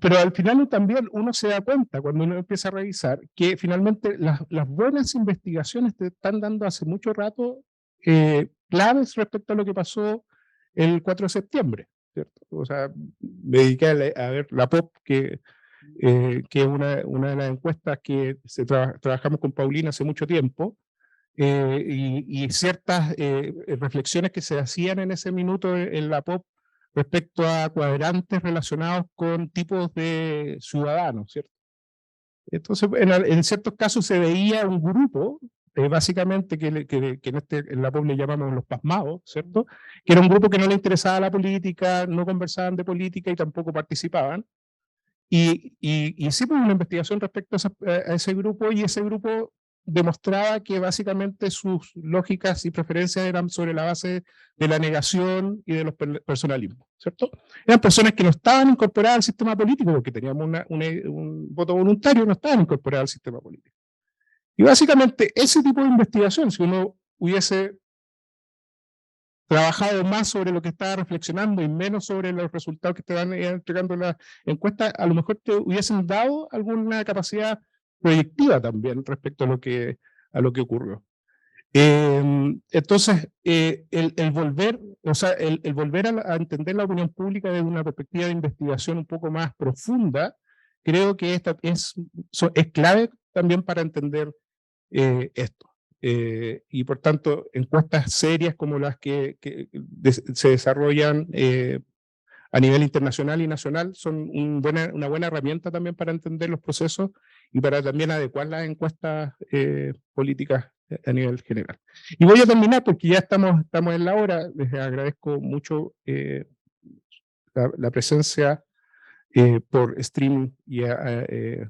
Pero al final también uno se da cuenta, cuando uno empieza a revisar, que finalmente las buenas investigaciones te están dando hace mucho rato claves respecto a lo que pasó el 4 de septiembre, ¿cierto? O sea, me dediqué a ver la POP, que es una de las encuestas que trabajamos con Paulina hace mucho tiempo, y ciertas reflexiones que se hacían en ese minuto en la POP respecto a cuadrantes relacionados con tipos de ciudadanos, ¿cierto? Entonces, en ciertos casos se veía un grupo, básicamente, que en la POP le llamamos los pasmados, ¿cierto? Que era un grupo que no le interesaba la política, no conversaban de política y tampoco participaban. Y hicimos una investigación respecto a ese grupo, y ese grupo demostraba que básicamente sus lógicas y preferencias eran sobre la base de la negación y de los personalismos, ¿cierto? Eran personas que no estaban incorporadas al sistema político, porque teníamos un voto voluntario, no estaban incorporadas al sistema político. Y básicamente ese tipo de investigación, si uno hubiese trabajado más sobre lo que estaba reflexionando y menos sobre los resultados que te van entregando las encuestas, a lo mejor te hubiesen dado alguna capacidad proyectiva también respecto a lo que ocurrió. Entonces, el volver, o sea, el volver a entender la opinión pública desde una perspectiva de investigación un poco más profunda, creo que esta es clave también para entender esto. Y por tanto, encuestas serias como las que se desarrollan a nivel internacional y nacional son una buena herramienta también para entender los procesos y para también adecuar las encuestas políticas a nivel general. Y voy a terminar porque ya estamos en la hora. Les agradezco mucho la presencia por stream y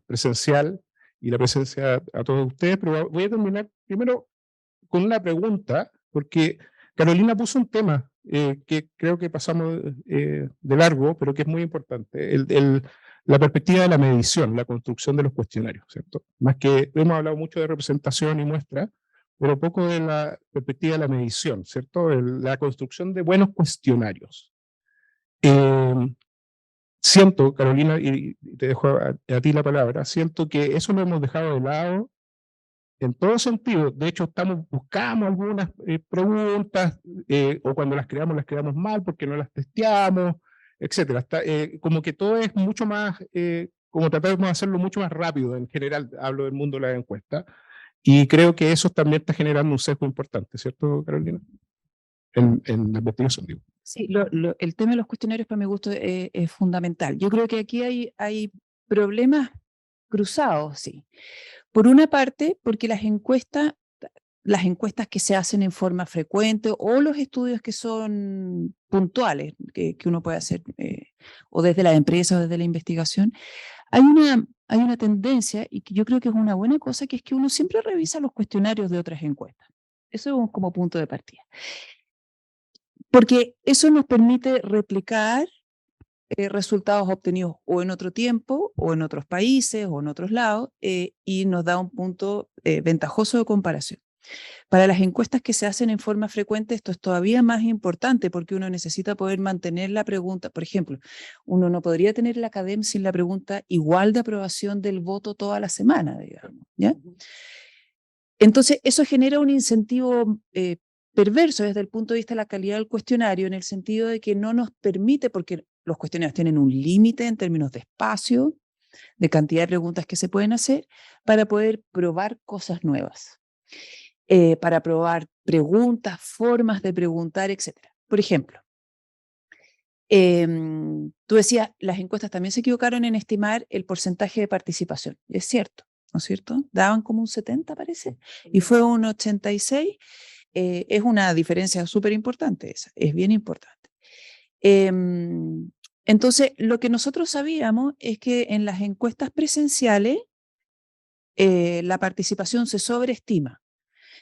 presencial y la presencia a todos ustedes, pero voy a terminar primero con una pregunta, porque Carolina puso un tema que creo que pasamos de largo, pero que es muy importante, la perspectiva de la medición, la construcción de los cuestionarios, ¿cierto? Más que hemos hablado mucho de representación y muestra, pero poco de la perspectiva de la medición, ¿cierto? La construcción de buenos cuestionarios. Siento, Carolina, y te dejo a ti la palabra, siento que eso lo hemos dejado de lado en todo sentido. De hecho, buscamos algunas preguntas, o cuando las creamos mal porque no las testeamos, etcétera. Como que todo es mucho más, como tratamos de hacerlo mucho más rápido, en general, hablo del mundo de la encuesta, y creo que eso también está generando un sesgo importante, ¿cierto, Carolina? En la investigación, digo. Sí, el tema de los cuestionarios para mi gusto es fundamental. Yo creo que aquí hay problemas cruzados, sí. Por una parte, porque las encuestas que se hacen en forma frecuente o los estudios que son puntuales, que uno puede hacer o desde la empresa o desde la investigación, hay una tendencia, y que yo creo que es una buena cosa, que es que uno siempre revisa los cuestionarios de otras encuestas. Eso es como punto de partida. Porque eso nos permite replicar resultados obtenidos o en otro tiempo, o en otros países, o en otros lados, y nos da un punto ventajoso de comparación. Para las encuestas que se hacen en forma frecuente, esto es todavía más importante porque uno necesita poder mantener la pregunta. Por ejemplo, uno no podría tener la CADEM sin la pregunta igual de aprobación del voto toda la semana, digamos, ¿ya? Entonces, eso genera un incentivo perverso desde el punto de vista de la calidad del cuestionario, en el sentido de que no nos permite, porque los cuestionarios tienen un límite en términos de espacio, de cantidad de preguntas que se pueden hacer, para poder probar cosas nuevas, para probar preguntas, formas de preguntar, etc. Por ejemplo, tú decías, las encuestas también se equivocaron en estimar el porcentaje de participación. Es cierto, ¿no es cierto? Daban como un 70, parece, y fue un 86. Es una diferencia súper importante esa, es bien importante. Entonces, lo que nosotros sabíamos es que en las encuestas presenciales la participación se sobreestima.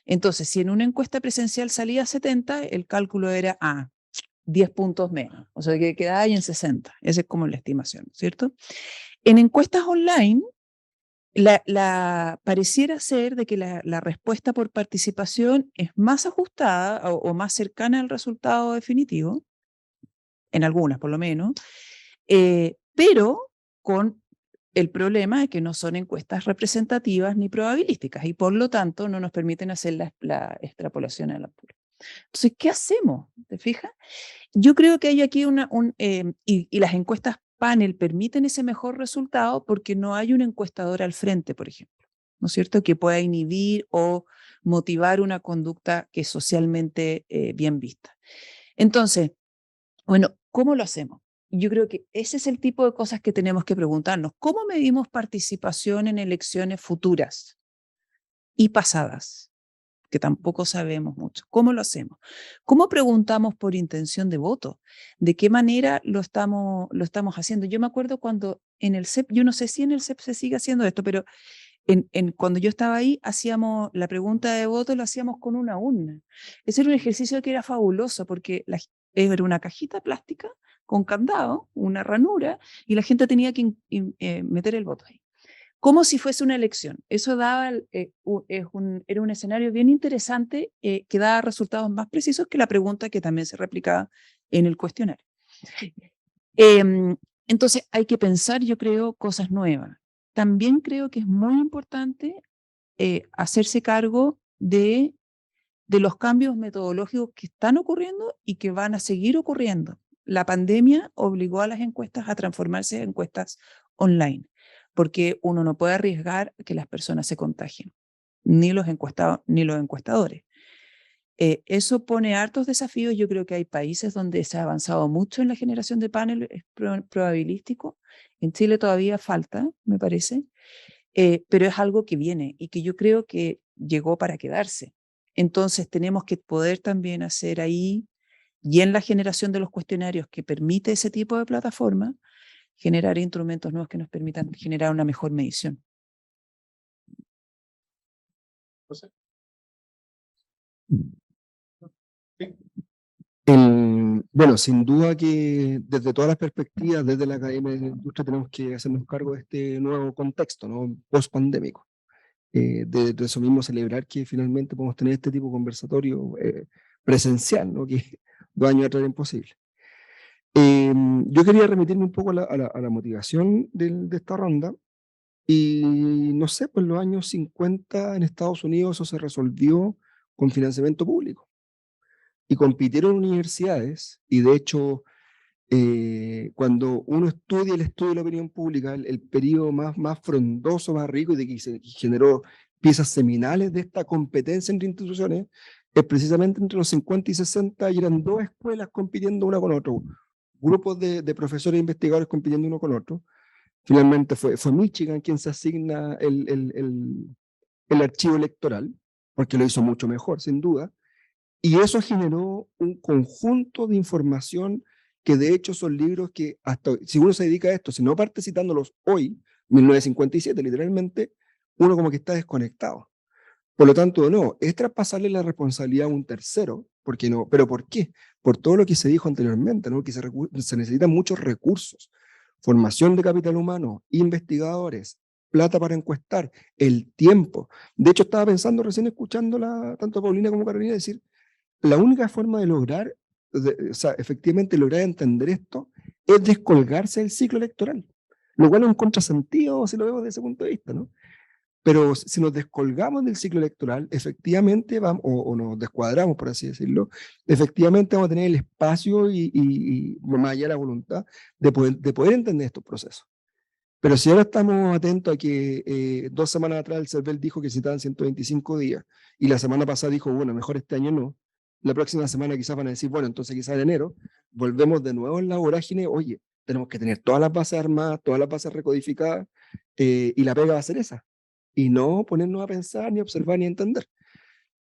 Entonces, si en una encuesta presencial salía 70, el cálculo era 10 puntos menos, o sea que quedaba ahí en 60. Esa es como la estimación, ¿cierto? En encuestas online, pareciera ser de que la respuesta por participación es más ajustada o más cercana al resultado definitivo, en algunas por lo menos, pero con el problema de que no son encuestas representativas ni probabilísticas y por lo tanto no nos permiten hacer la extrapolación a la pura. Entonces, ¿qué hacemos? ¿Te fijas? Yo creo que hay aquí y las encuestas panel permiten ese mejor resultado porque no hay un encuestador al frente, por ejemplo, ¿no es cierto?, que pueda inhibir o motivar una conducta que es socialmente bien vista. Entonces, bueno, ¿cómo lo hacemos? Yo creo que ese es el tipo de cosas que tenemos que preguntarnos. ¿Cómo medimos participación en elecciones futuras y pasadas? Que tampoco sabemos mucho. ¿Cómo lo hacemos? ¿Cómo preguntamos por intención de voto? ¿De qué manera lo estamos haciendo? Yo me acuerdo cuando en el CEP, yo no sé si en el CEP se sigue haciendo esto, pero cuando yo estaba ahí, hacíamos la pregunta de voto, lo hacíamos con una urna. Ese era un ejercicio que era fabuloso porque era una cajita plástica con candado, una ranura, y la gente tenía que meter el voto ahí. Como si fuese una elección. Eso daba, era un escenario bien interesante que daba resultados más precisos que la pregunta que también se replicaba en el cuestionario. Entonces hay que pensar, yo creo, cosas nuevas. También creo que es muy importante hacerse cargo de los cambios metodológicos que están ocurriendo y que van a seguir ocurriendo. La pandemia obligó a las encuestas a transformarse en encuestas online, porque uno no puede arriesgar que las personas se contagien, ni los encuestadores. Eso pone hartos desafíos. Yo creo que hay países donde se ha avanzado mucho en la generación de paneles probabilísticos. En Chile todavía falta, me parece, pero es algo que viene y que yo creo que llegó para quedarse. Entonces tenemos que poder también hacer ahí, y en la generación de los cuestionarios que permite ese tipo de plataforma, generar instrumentos nuevos que nos permitan generar una mejor medición. José. Bueno, sin duda que desde todas las perspectivas, desde la Academia de la Industria, tenemos que hacernos cargo de este nuevo contexto, ¿no? Post-pandémico. De eso mismo celebrar que finalmente podemos tener este tipo de conversatorio presencial, ¿no? Que 2 años atrás era imposible. Yo quería remitirme un poco a la motivación de esta ronda. Y no sé, pues en los años 50 en Estados Unidos eso se resolvió con financiamiento público. Y compitieron universidades, y de hecho, cuando uno estudia el estudio de la opinión pública, el periodo más frondoso, más rico, y de que se generó piezas seminales de esta competencia entre instituciones, es precisamente entre los 50 y 60, y eran 2 escuelas compitiendo una con otra, grupos de profesores e investigadores compitiendo uno con otro. Finalmente fue Michigan quien se asigna el archivo electoral, porque lo hizo mucho mejor, sin duda, y eso generó un conjunto de información que de hecho son libros que hasta si uno se dedica a esto, si no parte citándolos hoy, 1957, literalmente, uno como que está desconectado. Por lo tanto, no, es traspasarle la responsabilidad a un tercero, porque no, pero ¿por qué? Por todo lo que se dijo anteriormente, ¿no? Que se necesitan muchos recursos, formación de capital humano, investigadores, plata para encuestar, el tiempo. De hecho, estaba pensando recién escuchándola, tanto a Paulina como a Carolina, decir, la única forma de lograr, o sea, efectivamente lograr entender esto, es descolgarse del ciclo electoral, lo cual es un contrasentido si lo vemos desde ese punto de vista, ¿no? Pero si nos descolgamos del ciclo electoral, efectivamente vamos, o nos descuadramos, por así decirlo, efectivamente vamos a tener el espacio y más allá de la voluntad de poder entender estos procesos. Pero si ahora estamos atentos a que 2 semanas atrás el CERVEL dijo que necesitaban 125 días y la semana pasada dijo, bueno, mejor este año no, la próxima semana quizás van a decir, bueno, entonces quizás en enero, volvemos de nuevo en la vorágine, oye, tenemos que tener todas las bases armadas, todas las bases recodificadas, y la pega va a ser esa, y no ponernos a pensar, ni observar, ni entender.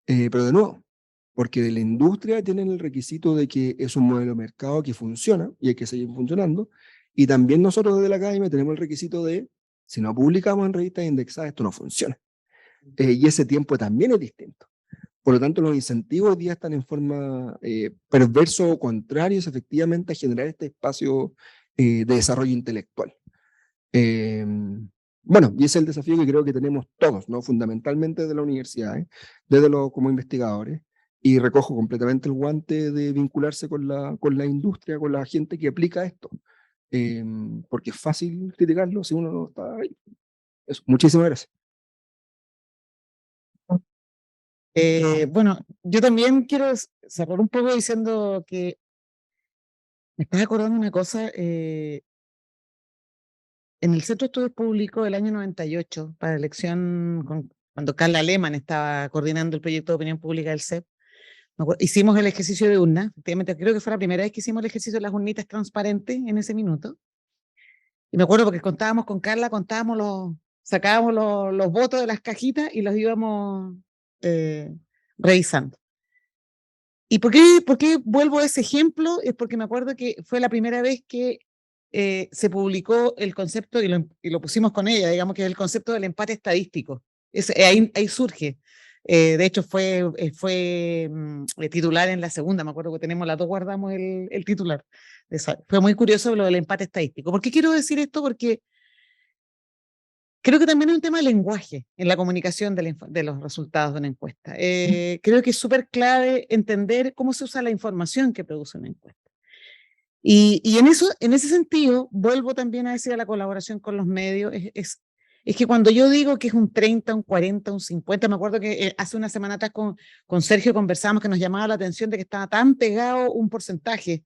Pero de nuevo, porque la industria tiene el requisito de que es un modelo de mercado que funciona y hay que seguir funcionando, y también nosotros desde la academia tenemos el requisito de, si no publicamos en revistas indexadas, esto no funciona. Y ese tiempo también es distinto. Por lo tanto, los incentivos hoy día están en forma perverso o contrarios efectivamente a generar este espacio de desarrollo intelectual. Bueno, y ese es el desafío que creo que tenemos todos, ¿no? Fundamentalmente desde la universidad, como investigadores, y recojo completamente el guante de vincularse con la industria, con la gente que aplica esto, porque es fácil criticarlo si uno no está ahí. Eso, muchísimas gracias. Bueno, yo también quiero cerrar un poco diciendo que me estás acordando una cosa. En el Centro de Estudios Públicos del año 98, para la elección, cuando Carla Lehmann estaba coordinando el proyecto de opinión pública del CEP, hicimos el ejercicio de urna. Efectivamente, creo que fue la primera vez que hicimos el ejercicio de las urnitas transparentes en ese minuto. Y me acuerdo porque contábamos con Carla, sacábamos los votos de las cajitas y los íbamos revisando. ¿Y por qué vuelvo a ese ejemplo? Es porque me acuerdo que fue la primera vez que se publicó el concepto, y lo pusimos con ella, digamos que es el concepto del empate estadístico. Ahí surge. De hecho, fue titular en la segunda, me acuerdo que tenemos las dos, guardamos el titular. Fue muy curioso lo del empate estadístico. ¿Por qué quiero decir esto? Porque creo que también es un tema de lenguaje en la comunicación de los resultados de una encuesta. Creo que es súper clave entender cómo se usa la información que produce una encuesta. Y en ese sentido, vuelvo también a decir a la colaboración con los medios, es que cuando yo digo que es un 30, un 40, un 50, me acuerdo que hace una semana atrás con Sergio conversábamos que nos llamaba la atención de que estaba tan pegado un porcentaje.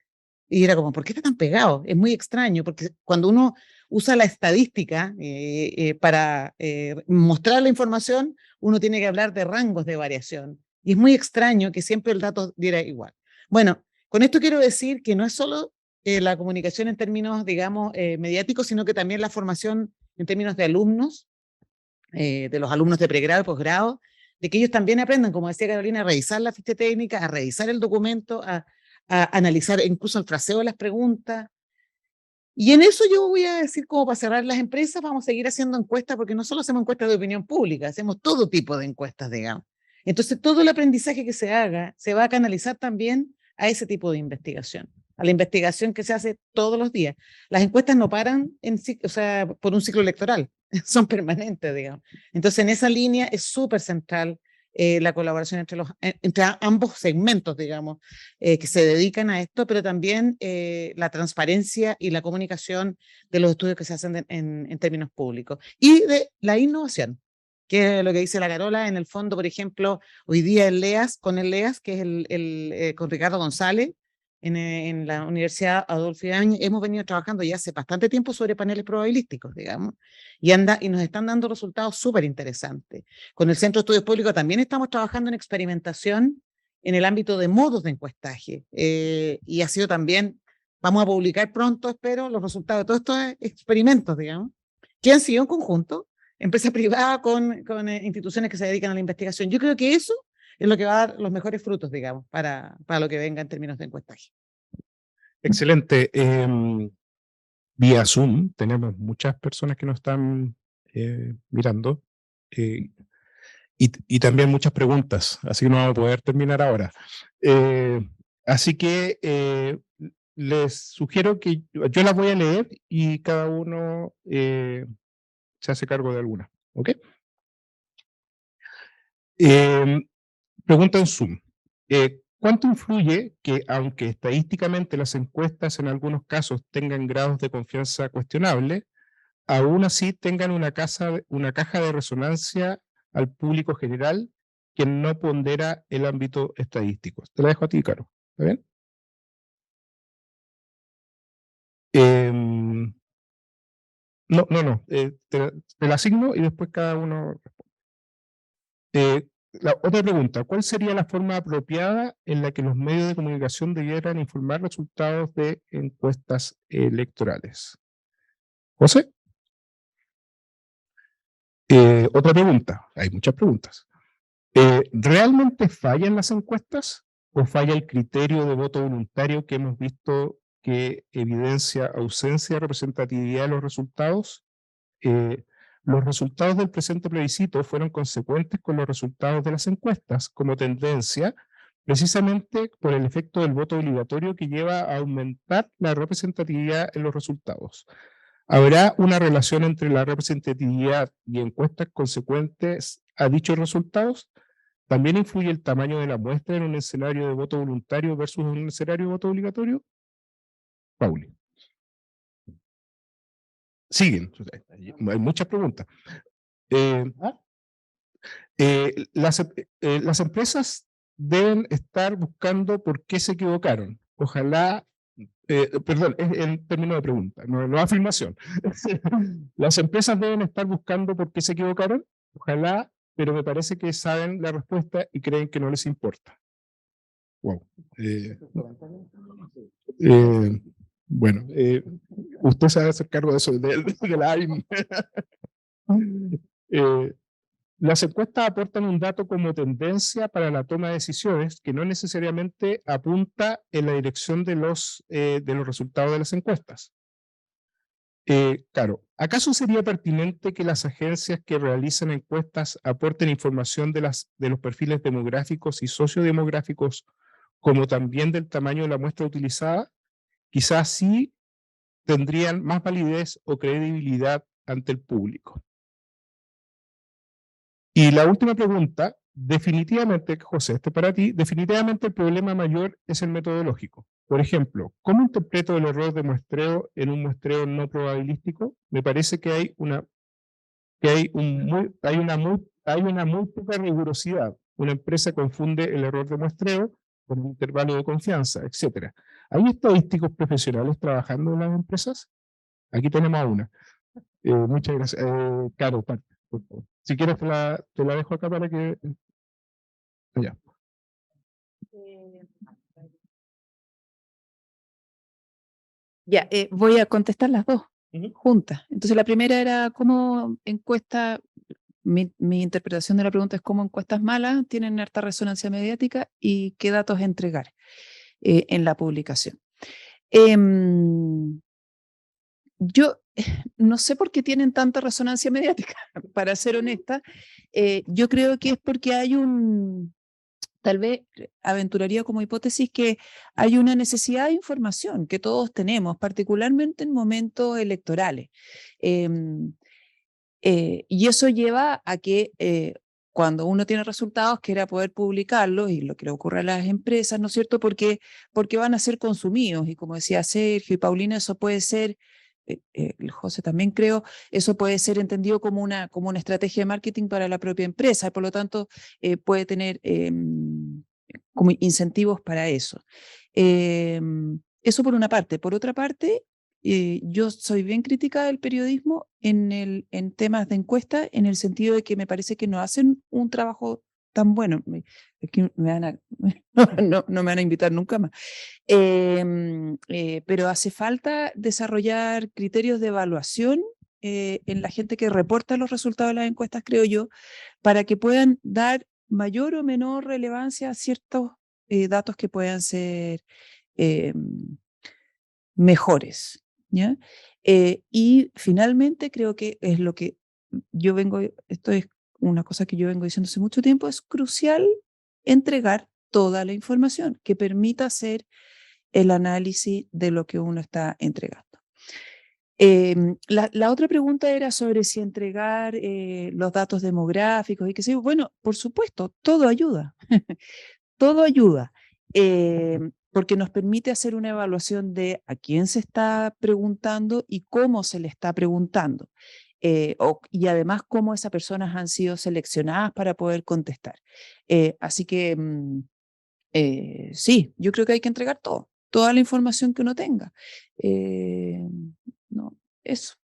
Y era como, ¿por qué está tan pegado? Es muy extraño, porque cuando uno usa la estadística para mostrar la información, uno tiene que hablar de rangos de variación. Y es muy extraño que siempre el dato diera igual. Bueno, con esto quiero decir que no es solo la comunicación en términos, digamos, mediáticos, sino que también la formación en términos de alumnos, de los alumnos de pregrado y posgrado, de que ellos también aprendan, como decía Carolina, a revisar la ficha técnica, a revisar el documento, a analizar incluso el fraseo de las preguntas. Y en eso yo voy a decir, como para cerrar, las empresas vamos a seguir haciendo encuestas, porque no solo hacemos encuestas de opinión pública, hacemos todo tipo de encuestas, digamos. Entonces, todo el aprendizaje que se haga se va a canalizar también a ese tipo de investigación, a la investigación que se hace todos los días. Las encuestas no paran por un ciclo electoral, son permanentes, digamos. Entonces, en esa línea es súper central la colaboración entre ambos segmentos, digamos, que se dedican a esto, pero también la transparencia y la comunicación de los estudios que se hacen en términos públicos. Y de la innovación, que es lo que dice la Carola. En el fondo, por ejemplo, hoy día el LEAS, que es con Ricardo González, en la Universidad Adolfo Ibáñez, hemos venido trabajando ya hace bastante tiempo sobre paneles probabilísticos, digamos, y nos están dando resultados súper interesantes. Con el Centro de Estudios Públicos también estamos trabajando en experimentación en el ámbito de modos de encuestaje, y ha sido también, vamos a publicar pronto, espero, los resultados de todos estos experimentos, digamos, que han sido en conjunto, empresa privada con instituciones que se dedican a la investigación. Yo creo que eso es lo que va a dar los mejores frutos, digamos, para lo que venga en términos de encuestaje. Excelente. Vía Zoom tenemos muchas personas que nos están mirando y también muchas preguntas, así que no vamos a poder terminar ahora. Así que les sugiero que yo las voy a leer y cada uno se hace cargo de alguna. ¿Ok? Pregunta en Zoom. ¿Cuánto influye que, aunque estadísticamente las encuestas en algunos casos tengan grados de confianza cuestionables, aún así tengan una caja de resonancia al público general que no pondera el ámbito estadístico? Te la dejo a ti, Caro. ¿Está bien? No. Te la asigno y después cada uno responde. La otra pregunta, ¿cuál sería la forma apropiada en la que los medios de comunicación debieran informar resultados de encuestas electorales? José. Otra pregunta, hay muchas preguntas. ¿Realmente fallan las encuestas o falla el criterio de voto voluntario que hemos visto que evidencia ausencia de representatividad de los resultados? Los resultados del presente plebiscito fueron consecuentes con los resultados de las encuestas como tendencia, precisamente por el efecto del voto obligatorio que lleva a aumentar la representatividad en los resultados. ¿Habrá una relación entre la representatividad y encuestas consecuentes a dichos resultados? ¿También influye el tamaño de la muestra en un escenario de voto voluntario versus un escenario de voto obligatorio? Pauli. Siguen, hay muchas preguntas. Las empresas deben estar buscando por qué se equivocaron. Ojalá, perdón, es el término de pregunta, no afirmación. Las empresas deben estar buscando por qué se equivocaron. Ojalá, pero me parece que saben la respuesta y creen que no les importa. Wow. Bueno, usted se va a hacer cargo de eso, de la AIM. Las encuestas aportan un dato como tendencia para la toma de decisiones que no necesariamente apunta en la dirección de los resultados de las encuestas. Claro, ¿acaso sería pertinente que las agencias que realizan encuestas aporten información de los perfiles demográficos y sociodemográficos, como también del tamaño de la muestra utilizada? Quizás sí tendrían más validez o credibilidad ante el público. Y la última pregunta, definitivamente, José, para ti, definitivamente el problema mayor es el metodológico. Por ejemplo, ¿cómo interpreto el error de muestreo en un muestreo no probabilístico? Me parece que hay una muy poca rigurosidad. Una empresa confunde el error de muestreo con un intervalo de confianza, etc. ¿Hay estadísticos profesionales trabajando en las empresas? Aquí tenemos a una. Muchas gracias. Caro, por favor. Si quieres te la dejo acá para que... Ya. Ya, voy a contestar las dos Ujú. juntas. Entonces, la primera era cómo encuesta, mi interpretación de la pregunta es cómo encuestas malas tienen harta resonancia mediática y qué datos entregar en la publicación. Yo no sé por qué tienen tanta resonancia mediática, para ser honesta. Yo creo que es porque hay tal vez aventuraría como hipótesis que hay una necesidad de información que todos tenemos, particularmente en momentos electorales. Y eso lleva a que cuando uno tiene resultados quiera poder publicarlos, y lo que le ocurre a las empresas, ¿no es cierto? Porque van a ser consumidos, y como decía Sergio y Paulina, eso puede ser, el José también creo, eso puede ser entendido como una estrategia de marketing para la propia empresa, y por lo tanto puede tener como incentivos para eso. Eso por una parte. Por otra parte, yo soy bien crítica del periodismo en temas de encuesta, en el sentido de que me parece que no hacen un trabajo tan bueno. Es que no me van a invitar nunca más. Pero hace falta desarrollar criterios de evaluación en la gente que reporta los resultados de las encuestas, creo yo, para que puedan dar mayor o menor relevancia a ciertos datos que puedan ser mejores, ¿ya? Y finalmente creo que es lo que esto es una cosa que yo vengo diciendo hace mucho tiempo, es crucial entregar toda la información que permita hacer el análisis de lo que uno está entregando. La otra pregunta era sobre si entregar los datos demográficos y qué sé yo. Bueno, por supuesto, todo ayuda. Todo ayuda, porque nos permite hacer una evaluación de a quién se está preguntando y cómo se le está preguntando. Y además cómo esas personas han sido seleccionadas para poder contestar. Así que sí, yo creo que hay que entregar toda la información que uno tenga. No, eso.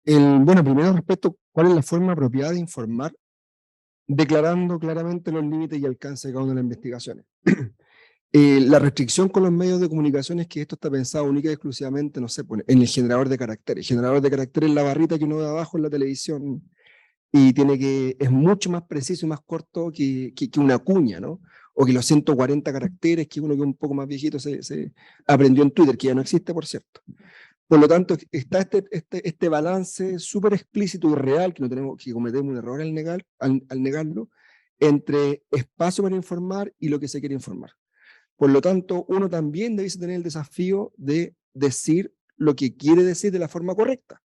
Bueno, primero respecto, ¿cuál es la forma apropiada de informar? Declarando claramente los límites y alcance de cada una de las investigaciones. La restricción con los medios de comunicación es que esto está pensado única y exclusivamente, no sé, en el generador de caracteres. El generador de caracteres es la barrita que uno ve abajo en la televisión y es mucho más preciso y más corto que una cuña, ¿no? O que los 140 caracteres que uno que es un poco más viejito se aprendió en Twitter, que ya no existe, por cierto. Por lo tanto, está este balance súper explícito y real, que no tenemos que cometemos un error al negarlo, entre espacio para informar y lo que se quiere informar. Por lo tanto, uno también debe tener el desafío de decir lo que quiere decir de la forma correcta.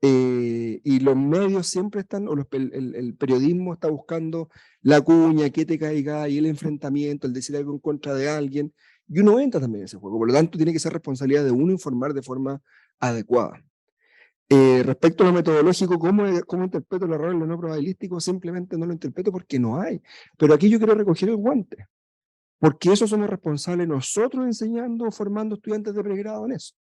Y los medios siempre están, el periodismo está buscando la cuña, que te caiga, y el enfrentamiento, el decir algo en contra de alguien, y uno entra también en ese juego. Por lo tanto, tiene que ser responsabilidad de uno informar de forma adecuada. Respecto a lo metodológico, ¿cómo interpreto el error en lo no probabilístico? Simplemente no lo interpreto porque no hay. Pero aquí yo quiero recoger el guante, porque eso somos responsables nosotros enseñando o formando estudiantes de pregrado en eso.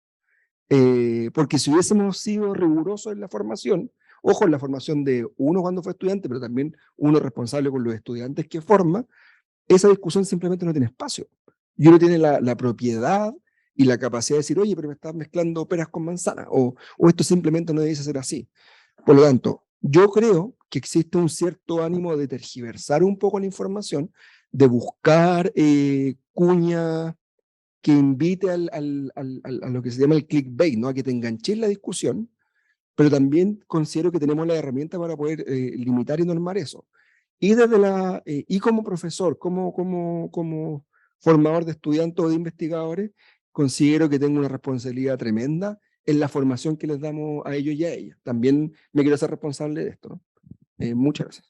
Porque si hubiésemos sido rigurosos en la formación, ojo, en la formación de uno cuando fue estudiante, pero también uno responsable con los estudiantes que forma, esa discusión simplemente no tiene espacio. Y uno tiene la propiedad y la capacidad de decir, oye, pero me estás mezclando peras con manzanas, o esto simplemente no debe ser así. Por lo tanto, yo creo que existe un cierto ánimo de tergiversar un poco la información, de buscar cuñas que invite a lo que se llama el clickbait, ¿no? A que te enganches la discusión, pero también considero que tenemos la herramienta para poder limitar y normar eso. Y, y como profesor, como formador de estudiantes o de investigadores, considero que tengo una responsabilidad tremenda en la formación que les damos a ellos y a ellas. También me quiero hacer responsable de esto, ¿no? Muchas gracias.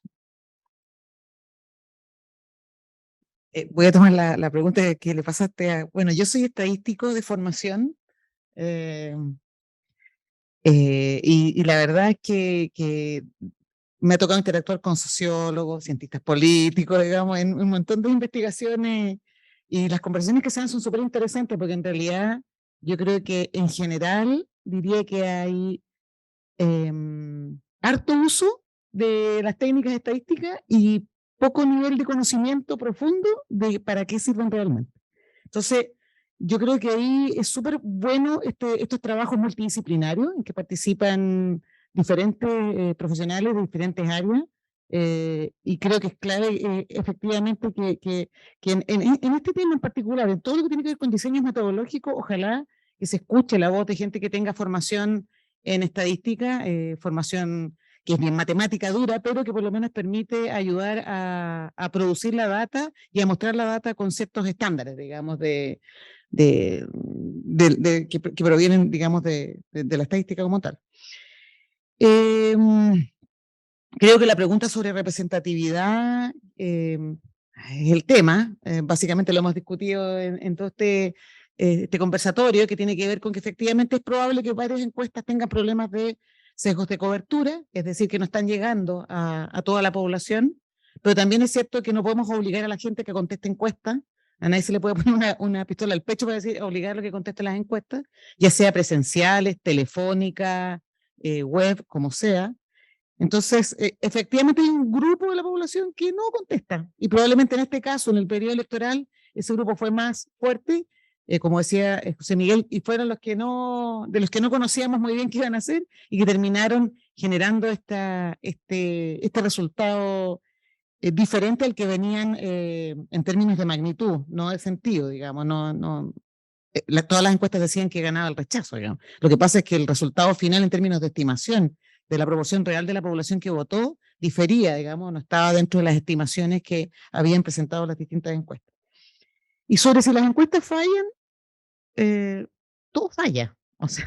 Voy a tomar la pregunta que le pasaste a... Bueno, yo soy estadístico de formación y la verdad es que me ha tocado interactuar con sociólogos, cientistas políticos, digamos, en un montón de investigaciones y las conversaciones que se dan son súper interesantes porque en realidad yo creo que en general diría que hay harto uso de las técnicas estadísticas y poco nivel de conocimiento profundo de para qué sirven realmente. Entonces, yo creo que ahí es súper bueno estos trabajos multidisciplinarios en que participan diferentes profesionales de diferentes áreas y creo que es clave efectivamente que en este tema en particular, en todo lo que tiene que ver con diseños metodológicos, ojalá que se escuche la voz de gente que tenga formación en estadística, formación que es bien matemática dura, pero que por lo menos permite ayudar a producir la data y a mostrar la data con ciertos estándares, digamos, que provienen, digamos, de la estadística como tal. Creo que la pregunta sobre representatividad es el tema, básicamente lo hemos discutido en todo este conversatorio, que tiene que ver con que efectivamente es probable que varias encuestas tengan problemas de sesgos de cobertura, es decir, que no están llegando a toda la población, pero también es cierto que no podemos obligar a la gente que conteste encuestas, a nadie se le puede poner una pistola al pecho para decir, obligarlo a que conteste las encuestas, ya sea presenciales, telefónicas, web, como sea. Entonces, efectivamente hay un grupo de la población que no contesta, y probablemente en este caso, en el periodo electoral, ese grupo fue más fuerte, como decía José Miguel, y fueron de los que no conocíamos muy bien qué iban a hacer y que terminaron generando este resultado diferente al que venían en términos de magnitud, no de sentido, digamos, todas las encuestas decían que ganaba el rechazo, digamos. Lo que pasa es que el resultado final en términos de estimación de la proporción real de la población que votó difería, digamos, no estaba dentro de las estimaciones que habían presentado las distintas encuestas. Y sobre si las encuestas fallan, todo falla. O sea,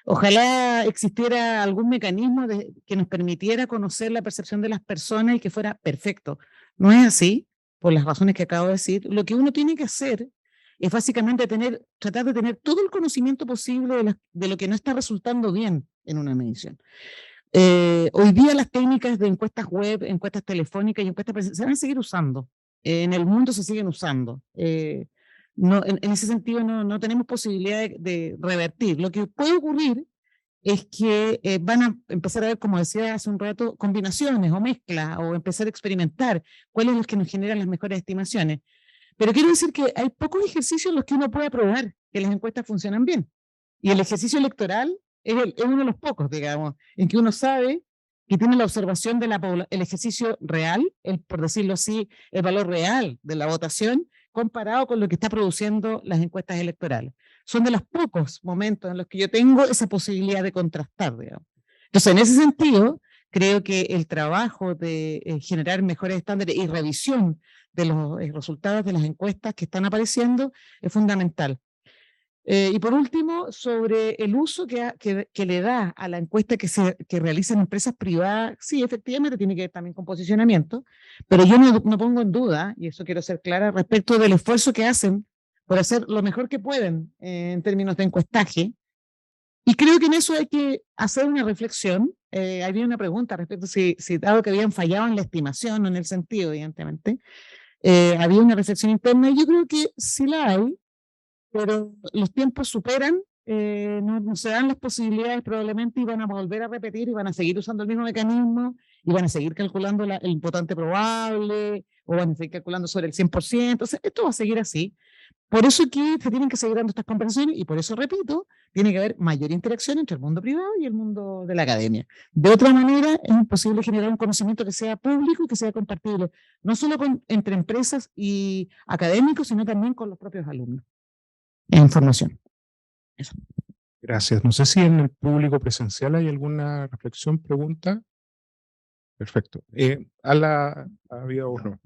ojalá existiera algún mecanismo que nos permitiera conocer la percepción de las personas y que fuera perfecto. No es así, por las razones que acabo de decir. Lo que uno tiene que hacer es básicamente tratar de tener todo el conocimiento posible de lo que no está resultando bien en una medición. Hoy día las técnicas de encuestas web, encuestas telefónicas y encuestas se van a seguir usando. En el mundo se siguen usando. No, en ese sentido no tenemos posibilidad de revertir. Lo que puede ocurrir es que van a empezar a ver, como decía hace un rato, combinaciones o mezclas o empezar a experimentar cuáles son los que nos generan las mejores estimaciones. Pero quiero decir que hay pocos ejercicios en los que uno pueda probar que las encuestas funcionan bien. Y el ejercicio electoral es uno de los pocos, digamos, en que uno sabe que tiene la observación de el ejercicio real, por decirlo así, el valor real de la votación, comparado con lo que está produciendo las encuestas electorales. Son de los pocos momentos en los que yo tengo esa posibilidad de contrastar, digamos. Entonces, en ese sentido, creo que el trabajo de generar mejores estándares y revisión de los resultados de las encuestas que están apareciendo es fundamental. Y por último, sobre el uso que le da a la encuesta que realizan empresas privadas, sí, efectivamente tiene que ver también con posicionamiento, pero yo no pongo en duda, y eso quiero ser clara, respecto del esfuerzo que hacen por hacer lo mejor que pueden en términos de encuestaje, y creo que en eso hay que hacer una reflexión. Había una pregunta respecto si dado que habían fallado en la estimación, no en el sentido, evidentemente, había una reflexión interna, y yo creo que sí la hay, pero los tiempos superan, no se dan las posibilidades probablemente y van a volver a repetir y van a seguir usando el mismo mecanismo y van a seguir calculando el votante probable o van a seguir calculando sobre el 100%. O sea, esto va a seguir así. Por eso que se tienen que seguir dando estas conversaciones y por eso, repito, tiene que haber mayor interacción entre el mundo privado y el mundo de la academia. De otra manera, es imposible generar un conocimiento que sea público y que sea compartible, no solo entre empresas y académicos, sino también con los propios alumnos. e información. Gracias. No sé si en el público presencial hay alguna reflexión, pregunta. Perfecto. Había uno.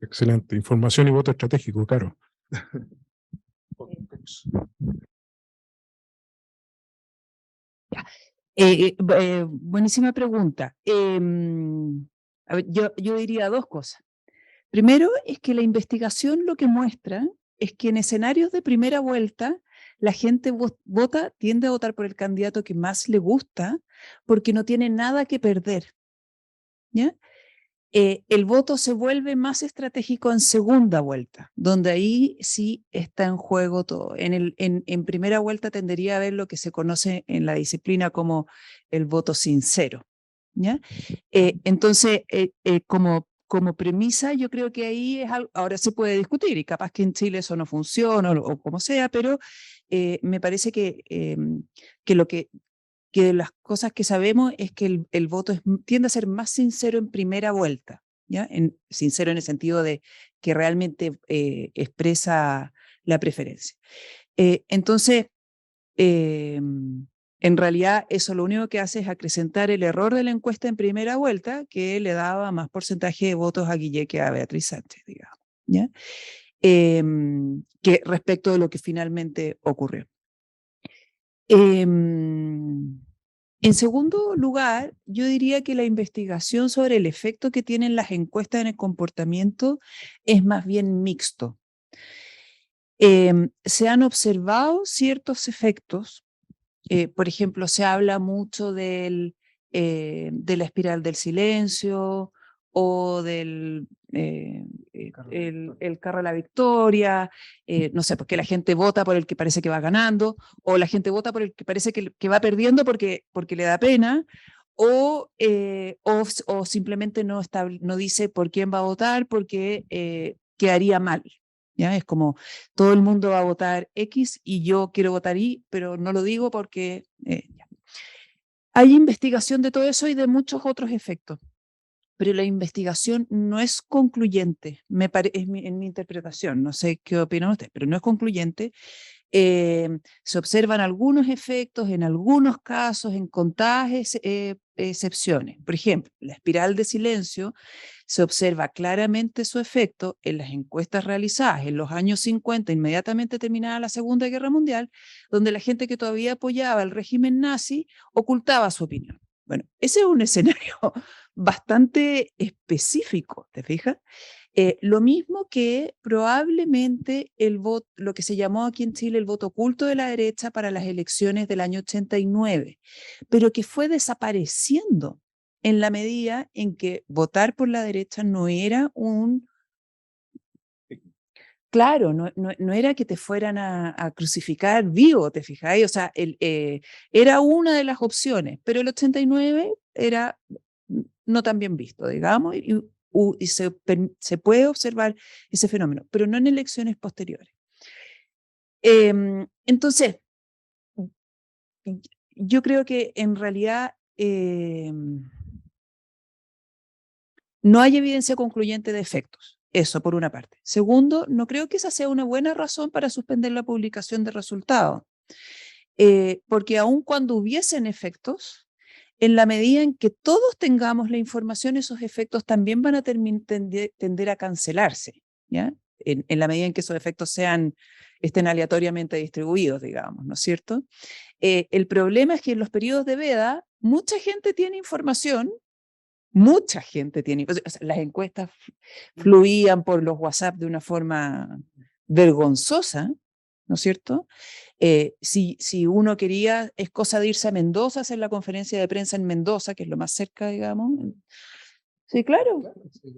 Excelente. Información y voto estratégico, Caro. Buenísima pregunta. A ver, yo diría dos cosas. Primero es que la investigación lo que muestra es que en escenarios de primera vuelta la gente tiende a votar por el candidato que más le gusta porque no tiene nada que perder. ¿Ya? El voto se vuelve más estratégico en segunda vuelta, donde ahí sí está en juego todo. En primera vuelta tendería a ver lo que se conoce en la disciplina como el voto sincero. ¿Ya? Entonces, como premisa, yo creo que ahí es algo, ahora se puede discutir y capaz que en Chile eso no funciona o como sea, pero me parece que de las cosas que sabemos es que el voto tiende a ser más sincero en primera vuelta, ¿ya? Sincero en el sentido de que realmente expresa la preferencia. Entonces, en realidad eso lo único que hace es acrecentar el error de la encuesta en primera vuelta, que le daba más porcentaje de votos a Guille que a Beatriz Sánchez, digamos, ¿ya? Que respecto de lo que finalmente ocurrió. En segundo lugar, yo diría que la investigación sobre el efecto que tienen las encuestas en el comportamiento es más bien mixto. Se han observado ciertos efectos. Por ejemplo, se habla mucho de la espiral del silencio o del el carro a la victoria, no sé, porque la gente vota por el que parece que va ganando, o la gente vota por el que parece que va perdiendo porque le da pena, o simplemente no dice por quién va a votar porque quedaría mal. ¿Ya? Es como todo el mundo va a votar X y yo quiero votar Y, pero no lo digo porque... Hay investigación de todo eso y de muchos otros efectos, pero la investigación no es concluyente, en mi interpretación, no sé qué opinan ustedes, pero no es concluyente. Se observan algunos efectos en algunos casos, en contadas excepciones. Por ejemplo, la espiral de silencio se observa claramente su efecto en las encuestas realizadas en los años 50, inmediatamente terminada la Segunda Guerra Mundial, donde la gente que todavía apoyaba el régimen nazi ocultaba su opinión. Bueno, ese es un escenario bastante específico, ¿te fijas? Lo mismo que probablemente lo que se llamó aquí en Chile el voto oculto de la derecha para las elecciones del año 89, pero que fue desapareciendo en la medida en que votar por la derecha no era claro, no era que te fueran a crucificar vivo, ¿te fijáis? O sea, era una de las opciones, pero el 89 era no tan bien visto, digamos, y se puede observar ese fenómeno, pero no en elecciones posteriores. Entonces, yo creo que en realidad no hay evidencia concluyente de efectos. Eso por una parte. Segundo, no creo que esa sea una buena razón para suspender la publicación de resultados. Porque aun cuando hubiesen efectos, en la medida en que todos tengamos la información, esos efectos también van a tender a cancelarse, ¿ya? En la medida en que esos efectos estén aleatoriamente distribuidos, digamos, ¿no es cierto? El problema es que en los periodos de veda, mucha gente tiene información, o sea, las encuestas fluían por los WhatsApp de una forma vergonzosa, ¿no es cierto? Si uno quería, es cosa de irse a Mendoza, hacer la conferencia de prensa en Mendoza, que es lo más cerca, digamos. Sí, claro.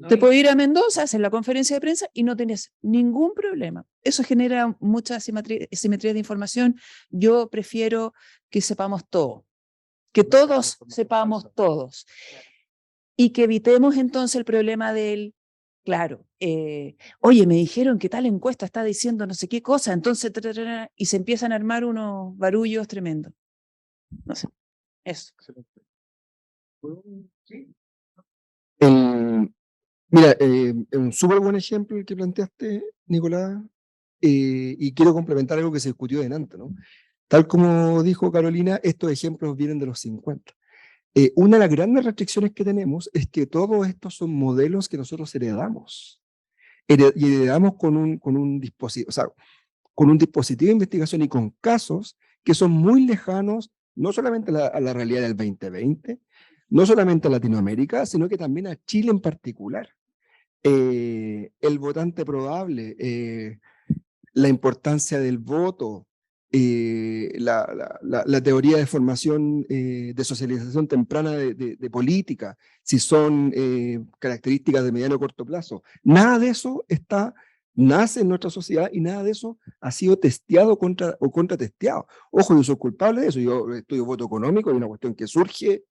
Te puedes ir a Mendoza, hacer la conferencia de prensa y no tienes ningún problema. Eso genera mucha simetría de información. Yo prefiero que sepamos todo, que todos sepamos todos. Y que evitemos entonces el problema del, claro, oye, me dijeron que tal encuesta está diciendo no sé qué cosa, entonces, y se empiezan a armar unos barullos tremendos. No sé, eso. Mira, es un súper buen ejemplo el que planteaste, Nicolás, y quiero complementar algo que se discutió delante, ¿no? Tal como dijo Carolina, estos ejemplos vienen de los 50. Una de las grandes restricciones que tenemos es que todos estos son modelos que nosotros heredamos. Y heredamos con un dispositivo, o sea, con un dispositivo de investigación y con casos que son muy lejanos, no solamente a la realidad del 2020, no solamente a Latinoamérica, sino que también a Chile en particular. El votante probable, la importancia del voto, la teoría de formación, de socialización temprana de política, si son características de mediano o corto plazo. Nada de eso nace en nuestra sociedad y nada de eso ha sido testeado o contratesteado. Ojo, yo soy culpable de eso. Yo estudio voto económico y una cuestión que surge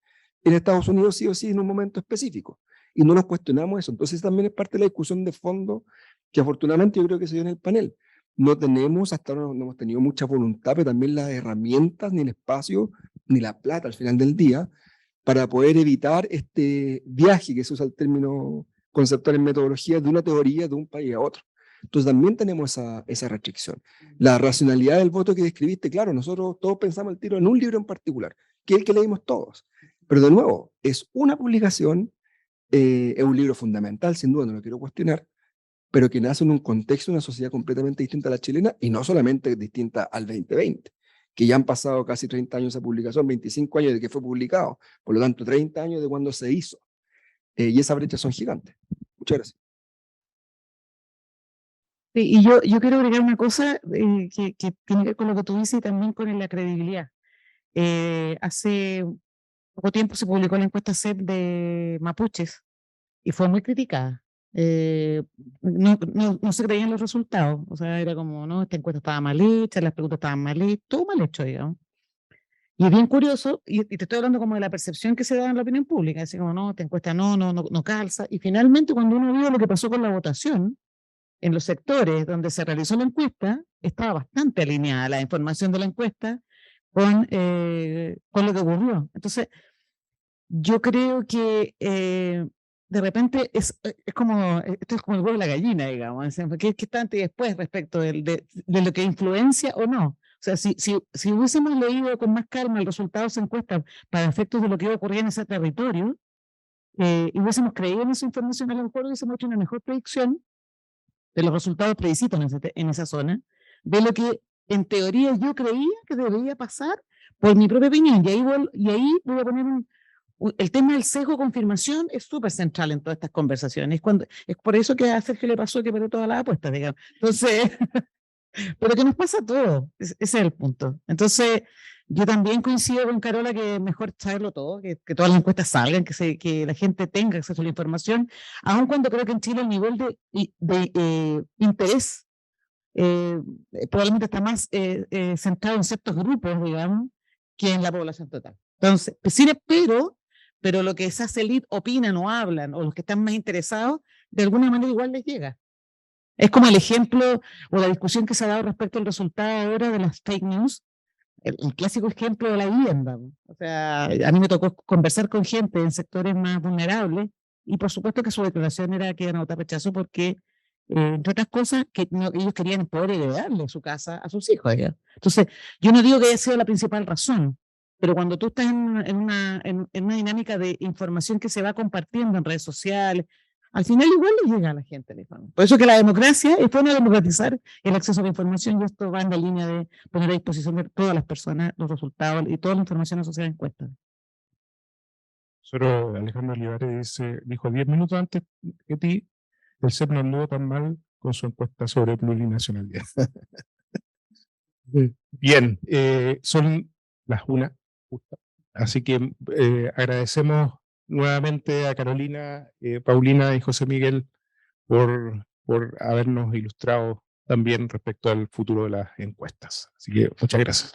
en Estados Unidos sí o sí en un momento específico. Y no nos cuestionamos eso. Entonces también es parte de la discusión de fondo que afortunadamente yo creo que se dio en el panel. No tenemos, hasta ahora no hemos tenido mucha voluntad, pero también las herramientas, ni el espacio, ni la plata al final del día, para poder evitar este viaje, que se usa el término conceptual en metodología, de una teoría de un país a otro. Entonces también tenemos esa restricción. La racionalidad del voto que describiste, claro, nosotros todos pensamos el tiro en un libro en particular, que es el que leímos todos. Pero de nuevo, es una publicación, es un libro fundamental, sin duda, no lo quiero cuestionar, pero que nace en un contexto, una sociedad completamente distinta a la chilena y no solamente distinta al 2020, que ya han pasado casi 30 años de publicación, 25 años de que fue publicado, por lo tanto 30 años de cuando se hizo. Y esas brechas son gigantes. Muchas gracias. Sí, y yo quiero agregar una cosa que tiene que ver con lo que tú dices y también con la credibilidad. Hace poco tiempo se publicó la encuesta CEP de mapuches y fue muy criticada. No se creían los resultados, o sea, era como, no, esta encuesta estaba mal hecha, las preguntas estaban mal hechas, todo mal hecho, digamos. Y es bien curioso, y te estoy hablando como de la percepción que se da en la opinión pública, así como, no, esta encuesta no calza, y finalmente cuando uno vio lo que pasó con la votación, en los sectores donde se realizó la encuesta, estaba bastante alineada la información de la encuesta con lo que ocurrió. Entonces, yo creo que de repente es como, esto es como el huevo y la gallina, digamos, ¿qué está antes y después respecto de lo que influencia o no? O sea, si hubiésemos leído con más calma el resultado de esa encuesta para efectos de lo que iba a ocurrir en ese territorio, y hubiésemos creído en esa información, a lo mejor hubiésemos hecho una mejor predicción de los resultados previstos en esa zona, de lo que en teoría yo creía que debería pasar por mi propia opinión. Y ahí voy a poner el tema del sesgo de confirmación es súper central en todas estas conversaciones. Es por eso que a Sergio le pasó que perdió todas las apuestas, digamos. Entonces, pero que nos pasa a todos, ese es el punto. Entonces, yo también coincido con Carola que es mejor saberlo todo, que todas las encuestas salgan, que la gente tenga acceso a la información, aun cuando creo que en Chile el nivel de interés probablemente está más centrado en ciertos grupos, digamos, que en la población total. Entonces, pero lo que esas élites opinan o hablan, o los que están más interesados, de alguna manera igual les llega. Es como el ejemplo o la discusión que se ha dado respecto al resultado ahora de las fake news, el clásico ejemplo de la vivienda. O sea, a mí me tocó conversar con gente en sectores más vulnerables y por supuesto que su declaración era que iban a votar rechazo porque, entre otras cosas, que ellos querían poder heredarle su casa a sus hijos. ¿Ya? Entonces, yo no digo que haya sido la principal razón, pero cuando tú estás en una dinámica de información que se va compartiendo en redes sociales, al final igual le llega a la gente la información. Por eso que la democracia es bueno democratizar el acceso a la información y esto va en la línea de poner a disposición de todas las personas los resultados y toda la información asociada a encuestas. Solo Alejandro Olivares dijo 10 minutos antes que ti, el CEP no anduvo tan mal con su encuesta sobre plurinacionalidad. Bien, son las 1, justo. Así que agradecemos nuevamente a Carolina, Paulina y José Miguel por habernos ilustrado también respecto al futuro de las encuestas. Así que muchas gracias.